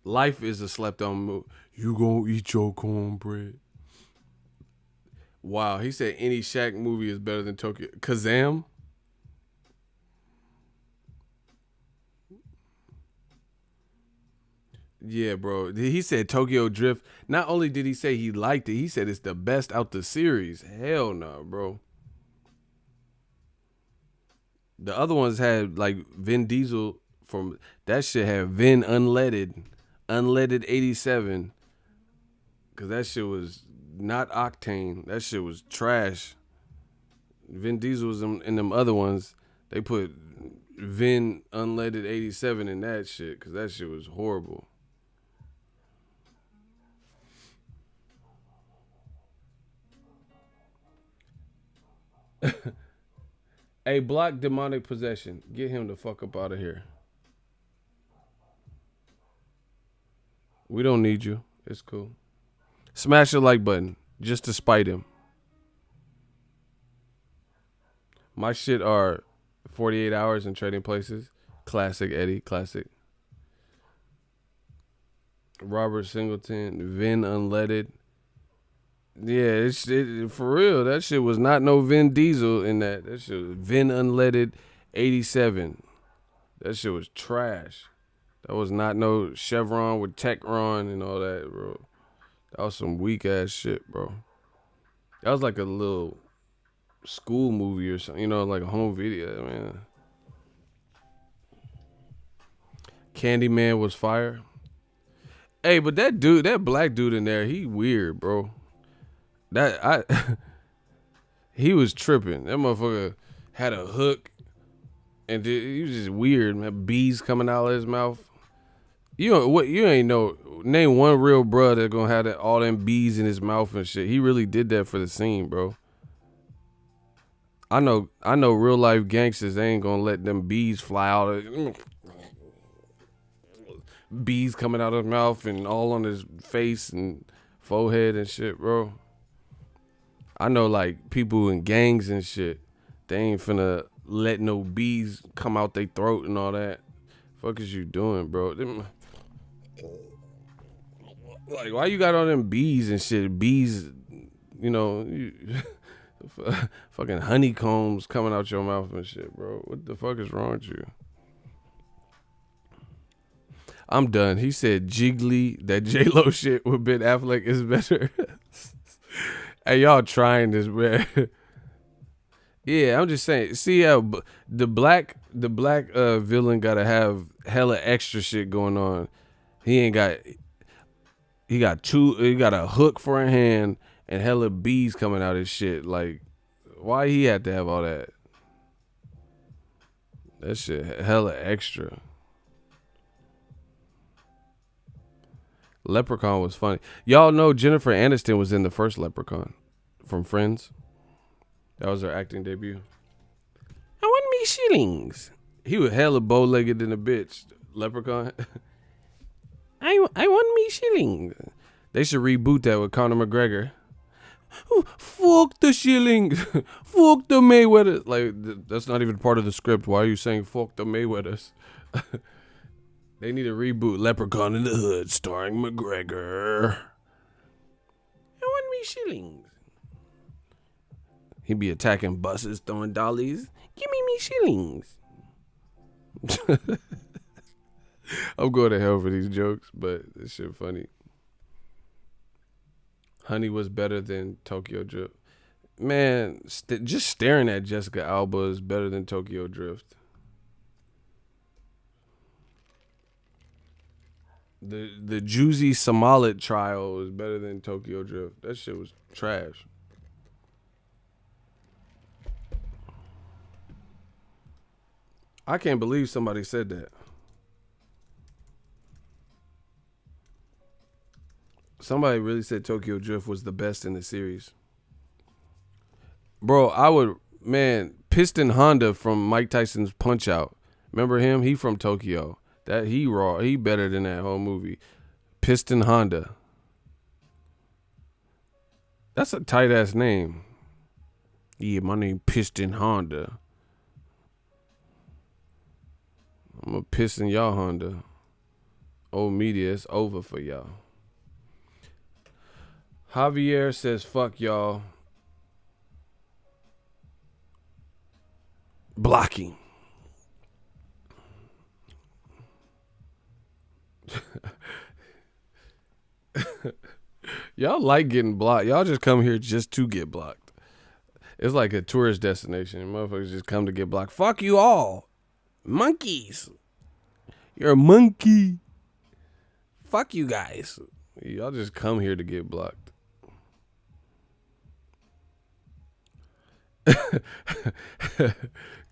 Life is a slept on movie. You gonna eat your cornbread. Wow, he said any Shaq movie is better than Tokyo. Kazam? Yeah, bro. He said Tokyo Drift. Not only did he say he liked it, he said it's the best out the series. Hell no, bro. The other ones had like Vin Diesel from that shit had Vin unleaded 87. Cause that shit was not octane. That shit was trash. Vin Diesel was in them other ones. They put Vin unleaded 87 in that shit. Cause that shit was horrible. Hey, block demonic possession. Get him the fuck up out of here. We don't need you. It's cool. Smash the like button just to spite him. My shit are 48 hours in trading places. Classic Eddie. Classic. Robert Singleton. Vin unleaded. Yeah, for real. That shit was not no Vin Diesel in that. That shit was Vin unleaded 87. That shit was trash. That was not no Chevron with Techron and all that, bro. That was some weak ass shit, bro. That was like a little school movie or something, like a home video, man. Candyman was fire. Hey, but that black dude in there, he weird, bro. He was tripping. That motherfucker had a hook, and he was just weird, man. Bees coming out of his mouth. You ain't know. Name one real bruh that gonna have all them bees in his mouth and shit. He really did that for the scene, bro. I know real life gangsters, they ain't gonna let them bees fly out of bees coming out of his mouth and all on his face and forehead and shit, bro. I know like people in gangs and shit, they ain't finna let no bees come out their throat and all that. Fuck is you doing, bro? Like, why you got all them bees and shit? Bees, Fucking honeycombs coming out your mouth and shit, bro. What the fuck is wrong with you? I'm done. He said Jiggly, that J-Lo shit with Ben Affleck is better. Hey, y'all trying this, man. Yeah, I'm just saying. See how the black villain gotta have hella extra shit going on. He got a hook for a hand and hella bees coming out his shit. Like, why he had to have all that? That shit hella extra. Leprechaun was funny. Y'all know Jennifer Aniston was in the first Leprechaun from Friends. That was her acting debut. I want me shillings. He was hella bow-legged than a bitch. Leprechaun. I want me shillings. They should reboot that with Conor McGregor. Fuck the shillings. Fuck the Mayweathers. Like, that's not even part of the script. Why are you saying fuck the Mayweathers? They need a reboot. Leprechaun in the Hood starring McGregor. I want me shillings. He'd be attacking buses, throwing dollies. Give me shillings. I'm going to hell for these jokes, but this shit funny. Honey was better than Tokyo Drift. Man, just staring at Jessica Alba is better than Tokyo Drift. The Juicy Smollett trial was better than Tokyo Drift. That shit was trash. I can't believe somebody said that. Somebody really said Tokyo Drift was the best in the series. Bro, Piston Honda from Mike Tyson's Punch Out. Remember him? He from Tokyo. He better than that whole movie. Piston Honda. That's a tight ass name. Yeah, my name Piston Honda. I'm a piston y'all Honda. Old media, it's over for y'all. Javier says, fuck y'all. Blocking. Y'all like getting blocked. Y'all just come here just to get blocked. It's like a tourist destination. Motherfuckers just come to get blocked. Fuck you all. Monkeys. You're a monkey. Fuck you guys. Y'all just come here to get blocked.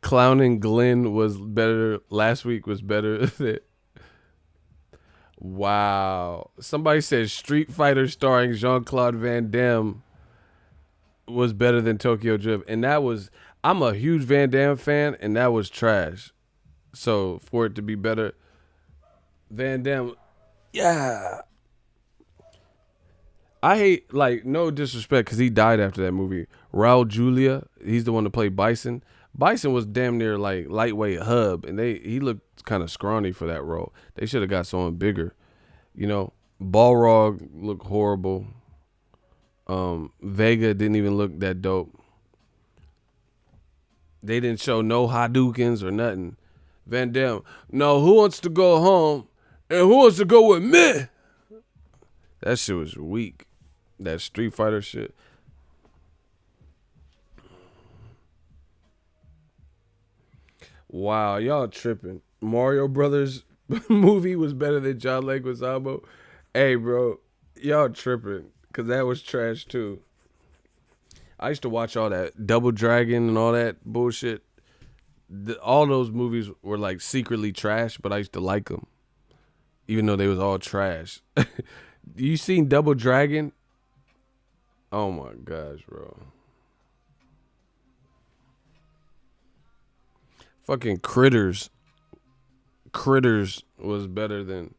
Clowning Glenn was better. Last week was better. Wow. Somebody said Street Fighter starring Jean-Claude Van Damme was better than Tokyo Drift. And I'm a huge Van Damme fan, and that was trash. So for it to be better, Van Damme, yeah. I hate, like, no disrespect, because he died after that movie. Raul Julia, he's the one that played Bison. Bison was damn near like lightweight hub, and he looked kind of scrawny for that role. They should have got someone bigger. You know, Balrog looked horrible. Vega didn't even look that dope. They didn't show no Hadoukens or nothing. Van Damme, no, who wants to go home and who wants to go with me? That shit was weak. That Street Fighter shit. Wow, y'all tripping. Mario Brothers movie was better than John Leguizamo. Hey, bro, y'all tripping, because that was trash, too. I used to watch all that Double Dragon and all that bullshit. All those movies were, like, secretly trash, but I used to like them, even though they was all trash. You seen Double Dragon? Oh, my gosh, bro. Fucking Critters. Critters was better than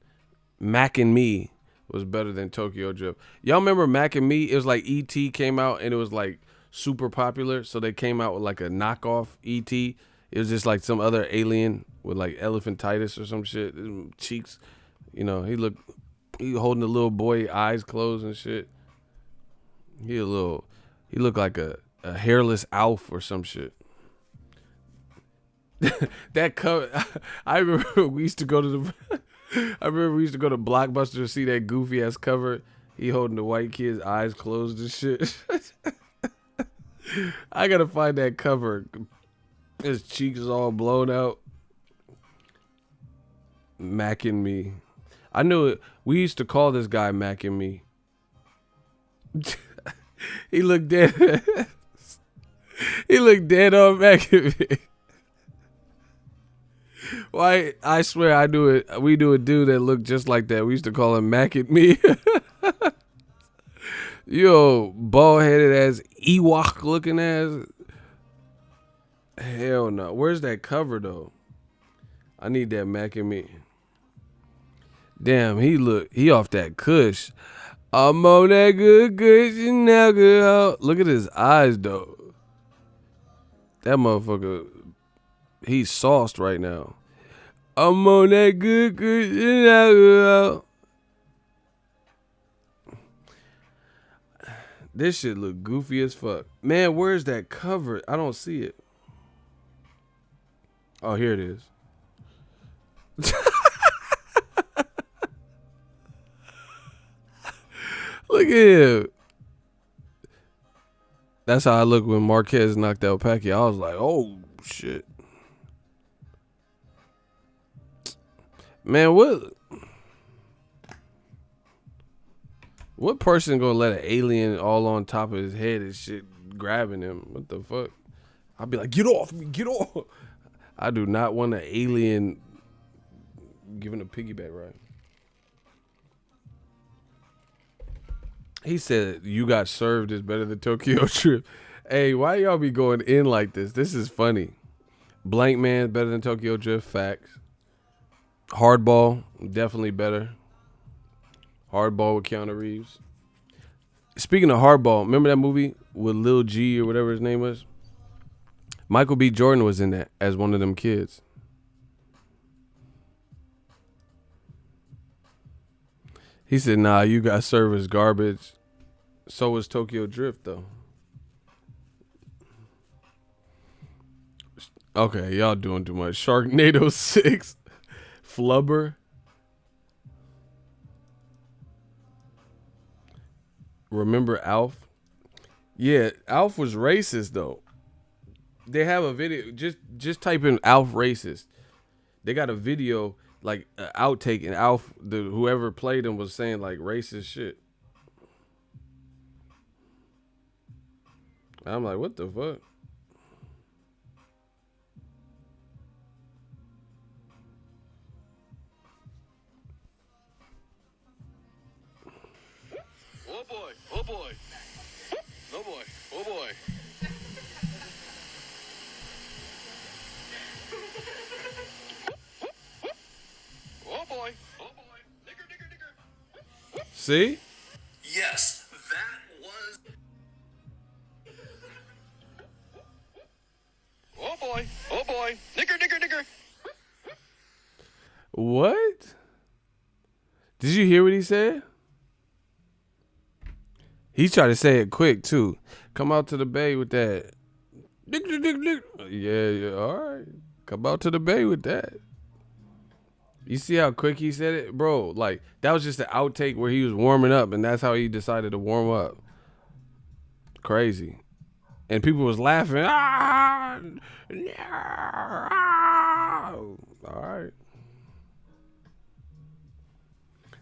Mac and Me was better than Tokyo Drift. Y'all remember Mac and Me? It was like E.T. came out and it was like super popular. So they came out with like a knockoff E.T. It was just like some other alien with like elephantitis or some shit. Cheeks, you know, he holding the little boy, eyes closed and shit. He looked like a a hairless Alf or some shit. That cover. I remember we used to go to the. I remember we used to go to Blockbuster to see that goofy ass cover. He holding the white kid's eyes closed and shit. I gotta find that cover. His cheeks all blown out. Mac and Me. I knew it. We used to call this guy Mac and Me. He looked dead. He looked dead on Mac and Me. Why? I swear I knew it. We knew a dude that looked just like that. We used to call him Mac and Me. Yo, bald headed ass Ewok looking ass. Hell no. Where's that cover though? I need that Mac and Me. Damn, he off that kush. I'm on that good kush and now good. Look at his eyes though. That motherfucker, he's sauced right now. I'm on that good kush and now good. This shit look goofy as fuck. Man, where's that cover? I don't see it. Oh, here it is. Look at him. That's how I look when Marquez knocked out Pacquiao. I was like, oh, shit. Man, what person gonna let an alien all on top of his head and shit grabbing him? What the fuck? I'd be like, get off me, get off. I do not want an alien giving a piggyback ride. He said, you got served is better than Tokyo Trip. Hey, why y'all be going in like this? This is funny. Blank Man better than Tokyo Drift, facts. Hardball, definitely better. Hardball with Keanu Reeves. Speaking of Hardball, remember that movie with Lil G or whatever his name was? Michael B. Jordan was in that as one of them kids. He said, nah, you got service garbage. So was Tokyo Drift, though. Okay, y'all doing too much. Sharknado 6. Flubber. Remember Alf? Yeah, Alf was racist, though. They have a video. Just type in Alf racist. They got a video, like outtake, and Alf, whoever played him was saying like racist shit. I'm like, what the fuck? Oh boy, oh boy. Oh boy, oh boy. Oh boy, oh boy. Nigger, nigger, nigger. See? Yes, that was. Oh boy, oh boy. Nigger, nigger, nigger. What? Did you hear what he said? He tried to say it quick too. Come out to the bay with that. Yeah, all right. Come out to the bay with that. You see how quick he said it? Bro, like, that was just an outtake where he was warming up, and that's how he decided to warm up. Crazy. And people was laughing. Ah! All right.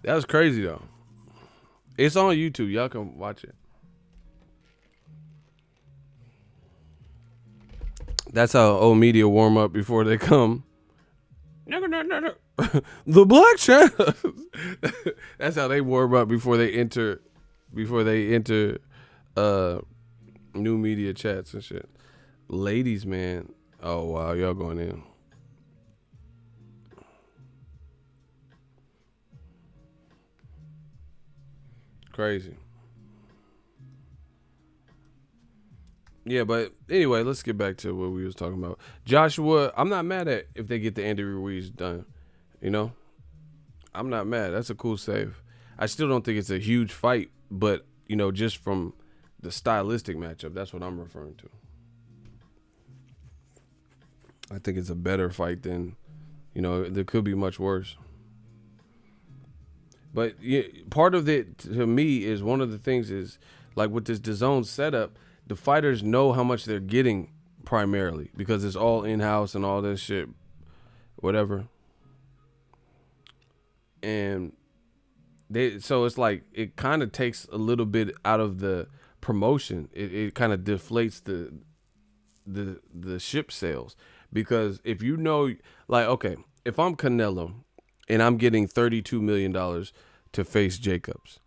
That was crazy, though. It's on YouTube. Y'all can watch it. That's how old media warm up before they come. The black channels. That's how they warm up before they enter new media chats and shit. Ladies, man. Oh wow, y'all going in. Crazy. Yeah, but anyway, let's get back to what we was talking about. Joshua, I'm not mad at if they get the Andy Ruiz done. You know? I'm not mad. That's a cool save. I still don't think it's a huge fight, but, you know, just from the stylistic matchup. That's what I'm referring to. I think it's a better fight than, there could be much worse. But yeah, part of it to me is one of the things is like with this DAZN setup, the fighters know how much they're getting primarily because it's all in-house and all this shit, whatever. And so it's like it kind of takes a little bit out of the promotion. It kind of deflates the ship sales because if like, okay, if I'm Canelo and I'm getting $32 million to face Jacobs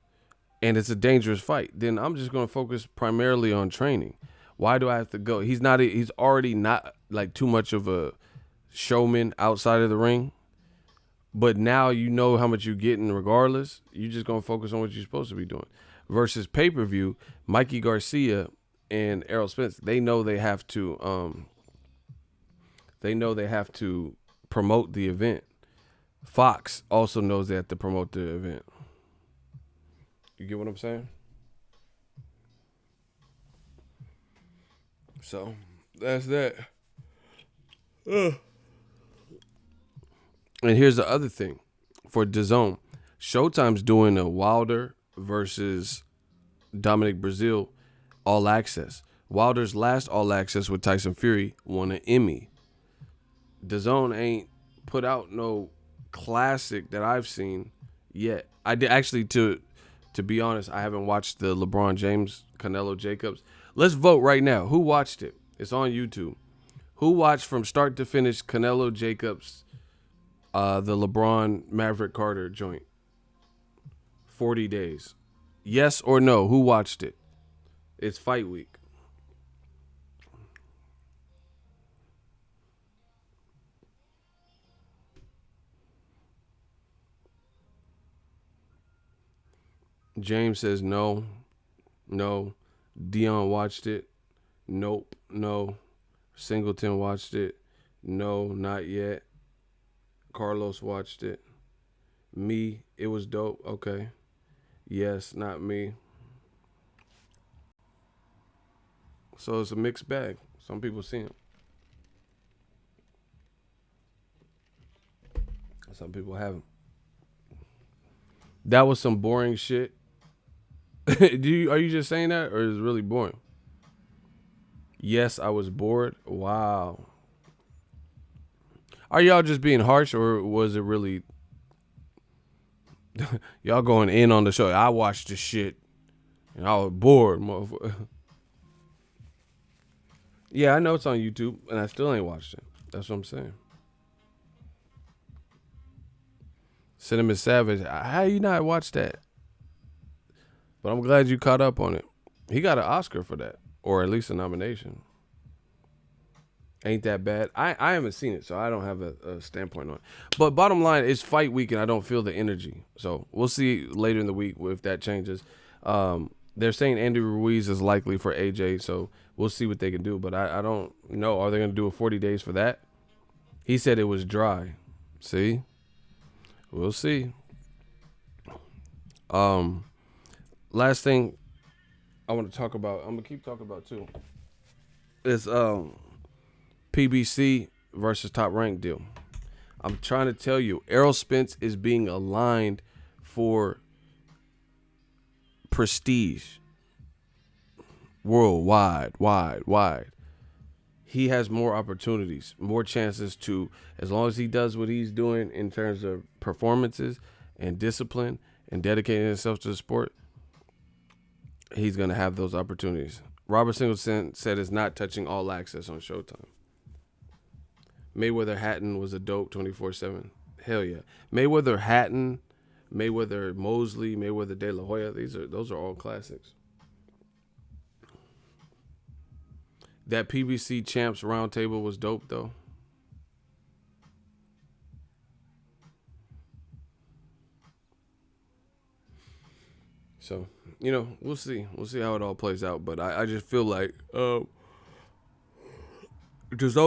and it's a dangerous fight, then I'm just going to focus primarily on training. Why do I have to go? He's already not like too much of a showman outside of the ring. But now you know how much you're getting regardless. You're just going to focus on what you're supposed to be doing. Versus pay-per-view, Mikey Garcia and Errol Spence, they know they have to promote the event. Fox also knows they have to promote the event. You get what I'm saying? So, that's that. And here's the other thing for DAZN. Showtime's doing a Wilder versus Dominic Breazeale All Access. Wilder's last All Access with Tyson Fury won an Emmy. DAZN ain't put out no classic that I've seen yet. I did actually, to be honest, I haven't watched the LeBron James Canelo Jacobs. Let's vote right now. Who watched it? It's on YouTube. Who watched from start to finish Canelo Jacobs? The LeBron Maverick Carter joint. 40 days. Yes or no? Who watched it? It's fight week. James says no. No. Dion watched it. Nope. No. Singleton watched it. No, not yet. Carlos watched it. Me, it was dope. Okay. Yes, not me. So it's a mixed bag. Some people see it. Some people haven't. That was some boring shit. Are you just saying that or is it really boring? Yes, I was bored. Wow. Are y'all just being harsh or was it really y'all going in on the show? I watched the shit and I was bored, motherfucker. Yeah, I know it's on YouTube and I still ain't watched it. That's what I'm saying. Cinnamon Savage, how you not watch that? But I'm glad you caught up on it. He got an Oscar for that, or at least a nomination. Ain't that bad? I haven't seen it, so I don't have a standpoint on it. But bottom line, it's fight week, and I don't feel the energy. So we'll see later in the week if that changes. They're saying Andy Ruiz is likely for AJ, so we'll see what they can do. But I don't know. Are they going to do a 40 days for that? He said it was dry. See? We'll see. Last thing I want to talk about, I'm going to keep talking about too, is PBC versus Top Rank deal. I'm trying to tell you, Errol Spence is being aligned for prestige worldwide, wide. He has more opportunities, more chances to, as long as he does what he's doing in terms of performances and discipline and dedicating himself to the sport, he's going to have those opportunities. Robert Singleton said it's not touching All Access on Showtime. Mayweather Hatton was a dope 24/7. Hell yeah. Mayweather Hatton, Mayweather Mosley, Mayweather De La Hoya, those are all classics. That PBC Champs Roundtable was dope though. So, we'll see. We'll see how it all plays out. But I just feel like DAZN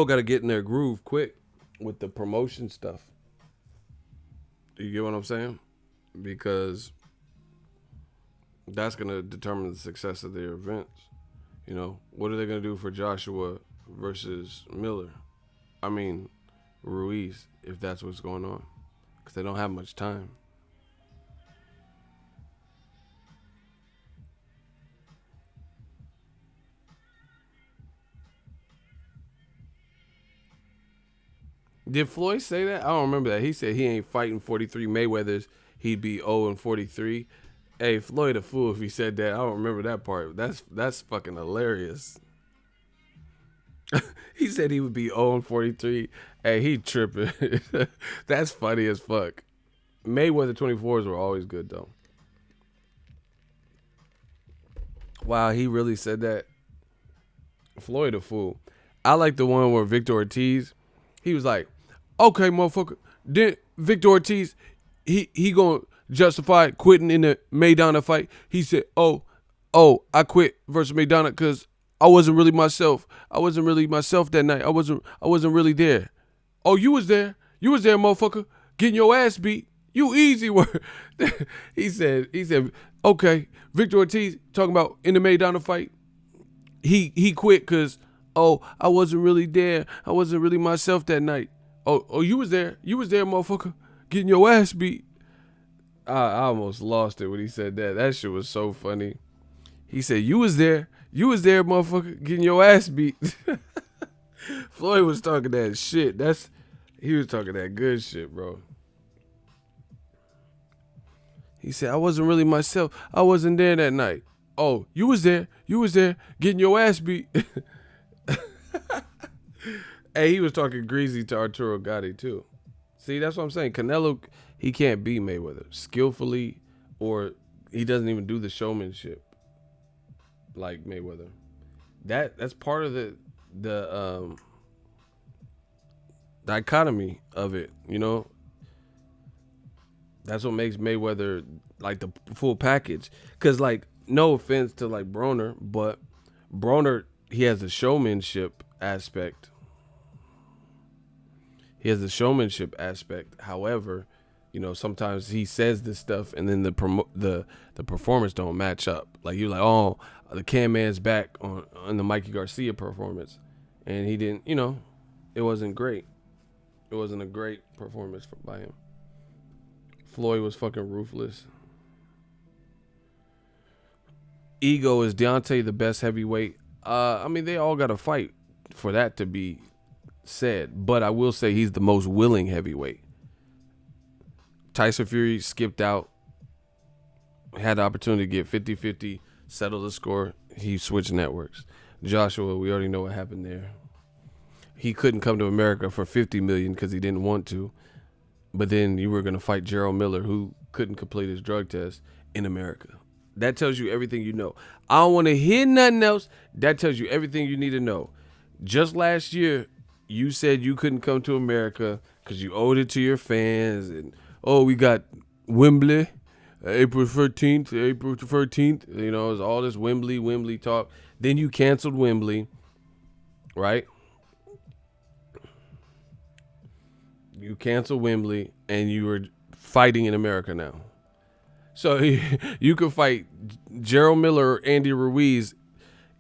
got to get in their groove quick with the promotion stuff. You get what I'm saying? Because That's gonna determine the success of their events. You know, what are they gonna do for Joshua versus Miller? I mean, Ruiz, if that's what's going on, because they don't have much time. Did Floyd say that? I don't remember that. He said he ain't fighting 43 Mayweathers. He'd be 0 and 43. Hey, Floyd a fool if he said that. I don't remember that part. That's fucking hilarious. He said he would be 0 and 43. Hey, he tripping. That's funny as fuck. Mayweather 24s were always good though. Wow, he really said that. Floyd a fool. I like the one where Victor Ortiz, he was like, okay, motherfucker. Then Victor Ortiz, he gonna justify quitting in the Maidana fight. He said, I quit versus Maidana because I wasn't really myself. I wasn't really myself that night. I wasn't really there. Oh, you was there. You was there, motherfucker. Getting your ass beat. You easy work. he said, okay, Victor Ortiz talking about in the Maidana fight. He quit because, I wasn't really there. I wasn't really myself that night. Oh, you was there. You was there, motherfucker. Getting your ass beat. I almost lost it when he said that. That shit was so funny. He said, you was there. You was there, motherfucker. Getting your ass beat. Floyd was talking that shit. He was talking that good shit, bro. He said, I wasn't really myself. I wasn't there that night. Oh, you was there. You was there getting your ass beat. Hey, he was talking greasy to Arturo Gatti, too. See, that's what I'm saying. Canelo, he can't beat Mayweather skillfully, or he doesn't even do the showmanship like Mayweather. That's part of the dichotomy of it, you know? That's what makes Mayweather like the full package. Because, like, no offense to, like, Broner, but Broner, he has a showmanship aspect. However, you know, sometimes he says this stuff and then the performance don't match up. Like, you're like, oh, the Can Man's back on the Mikey Garcia performance. And he didn't, you know, it wasn't great. It wasn't a great performance by him. Floyd was fucking ruthless. Ego, is Deontay the best heavyweight? I mean, they all got to fight for that to be said. But I will say he's the most willing heavyweight. Tyson Fury skipped out. Had the opportunity to get 50-50, settle the score. He switched networks. Joshua, we already know what happened there. He couldn't come to America for $50 million because he didn't want to. But then you were going to fight Gerald Miller, who couldn't complete his drug test in America. That tells you everything you know. I don't want to hear nothing else. That tells you everything you need to know. Just last year, you said you couldn't come to America because you owed it to your fans. And, we got Wembley, April 13th, April 13th. You know, it was all this Wembley talk. Then you canceled Wembley, right? You canceled Wembley, and you were fighting in America now. So you could fight Gerald Miller or Andy Ruiz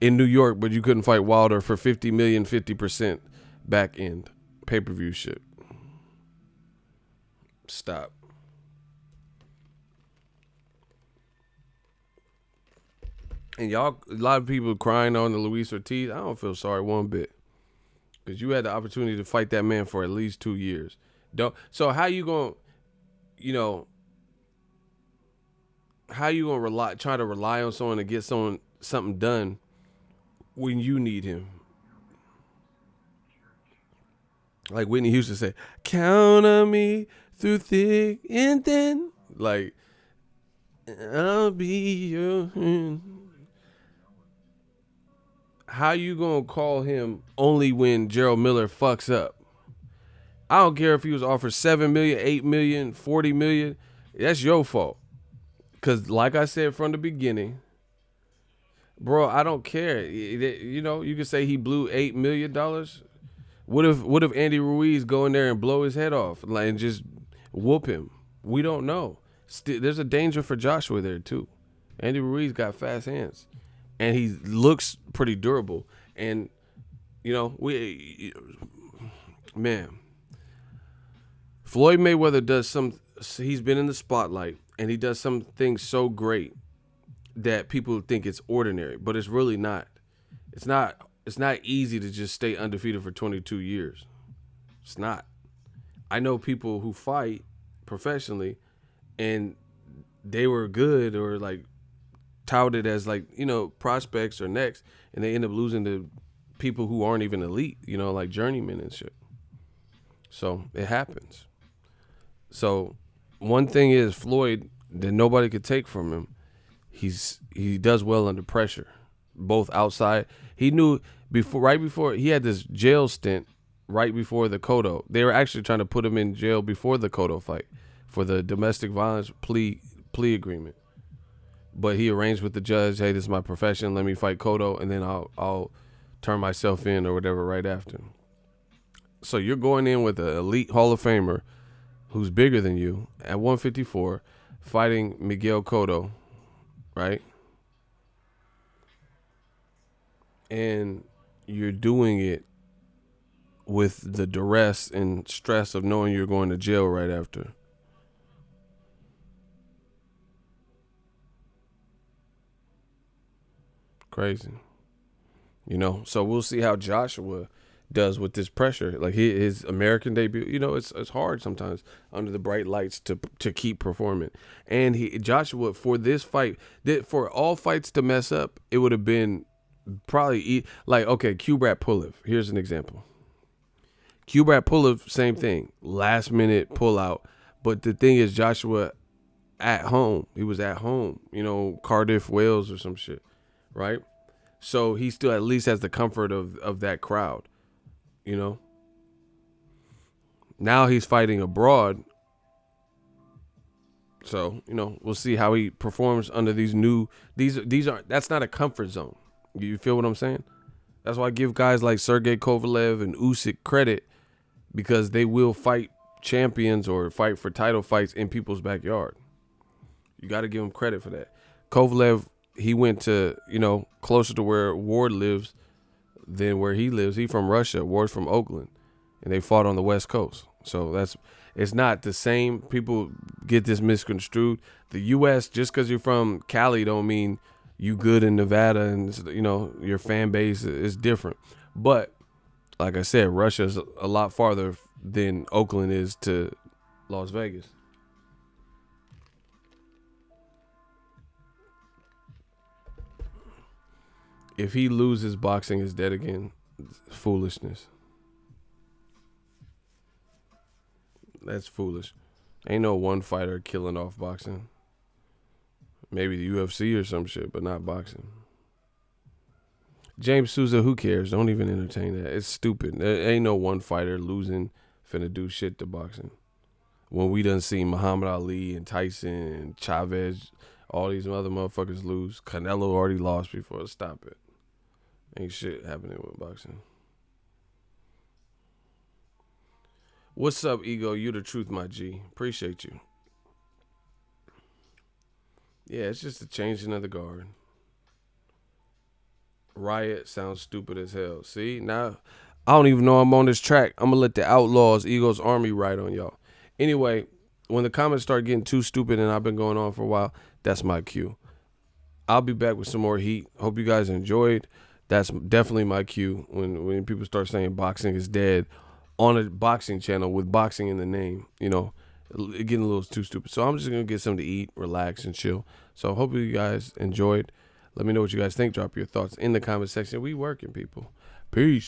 in New York, but you couldn't fight Wilder for $50 million, 50% back end pay-per-view shit. Stop. And y'all, a lot of people crying on the Luis Ortiz. I don't feel sorry one bit, because you had the opportunity to fight that man for at least 2 years. So how you gonna, you know, how you gonna try to rely on someone to get something done when you need him? Like Whitney Houston said, "Count on me through thick and thin." Like, I'll be your friend. How you gonna call him only when Gerald Miller fucks up? I don't care if he was offered $7 million, $8 million, $40 million. That's your fault. Because like I said from the beginning, bro, I don't care. You know, you could say he blew $8 million. What if Andy Ruiz go in there and blow his head off like, and just whoop him? We don't know. There's a danger for Joshua there too. Andy Ruiz got fast hands, and he looks pretty durable. And you know, man, Floyd Mayweather does some. He's been in the spotlight, and he does some things so great that people think it's ordinary, but it's really not. It's not. It's not easy to just stay undefeated for 22 years. It's not. I know people who fight professionally, and they were good or like touted as like, you know, prospects or next, and they end up losing to people who aren't even elite, you know, like journeymen and shit. So it happens. So one thing is Floyd that nobody could take from him. He does well under pressure, both outside. He knew right before he had this jail stint right before the Cotto. They were actually trying to put him in jail before the Cotto fight for the domestic violence plea agreement. But he arranged with the judge, hey, this is my profession, let me fight Cotto, and then I'll turn myself in or whatever right after. So you're going in with an elite Hall of Famer who's bigger than you at 154 fighting Miguel Cotto, right? And you're doing it with the duress and stress of knowing you're going to jail right after. Crazy. You know, so we'll see how Joshua does with this pressure. Like his American debut, you know, it's hard sometimes under the bright lights to keep performing. And Joshua, for this fight, for all fights to mess up, it would have been probably like, okay, Kubrat Pulev. Here's an example. Kubrat Pulev, same thing. Last minute pullout. But the thing is, Joshua at home. He was at home, you know, Cardiff, Wales or some shit, right? So he still at least has the comfort of that crowd, you know? Now he's fighting abroad. So, you know, we'll see how he performs under these aren't, that's not a comfort zone. You feel what I'm saying? That's why I give guys like Sergey Kovalev and Usyk credit, because they will fight champions or fight for title fights in people's backyard. You got to give them credit for that. Kovalev, he went to, you know, closer to where Ward lives than where he lives. He from Russia. Ward's from Oakland. And they fought on the West Coast. So it's not the same. People get this misconstrued. The U.S., just because you're from Cali don't mean you good in Nevada and, you know, your fan base is different. But like I said, Russia's a lot farther than Oakland is to Las Vegas. If he loses, boxing is dead again. Foolishness. That's foolish. Ain't no one fighter killing off boxing. Maybe the UFC or some shit, but not boxing. James Souza, who cares? Don't even entertain that. It's stupid. There ain't no one fighter losing finna do shit to boxing. When we done seen Muhammad Ali and Tyson and Chavez, all these other motherfuckers lose. Canelo already lost before. Stop it. Ain't shit happening with boxing. What's up, Ego? You the truth, my G. Appreciate you. Yeah, it's just a changing of the guard. Riot sounds stupid as hell. See, now I don't even know I'm on this track. I'm going to let the Outlaws, Eagles Army ride on y'all. Anyway, when the comments start getting too stupid and I've been going on for a while, that's my cue. I'll be back with some more heat. Hope you guys enjoyed. That's definitely my cue when people start saying boxing is dead on a boxing channel with boxing in the name, you know, getting a little too stupid. So I'm just going to get something to eat, relax, and chill. So hope you guys enjoyed. Let me know what you guys think. Drop your thoughts in the comment section. We working, people. Peace.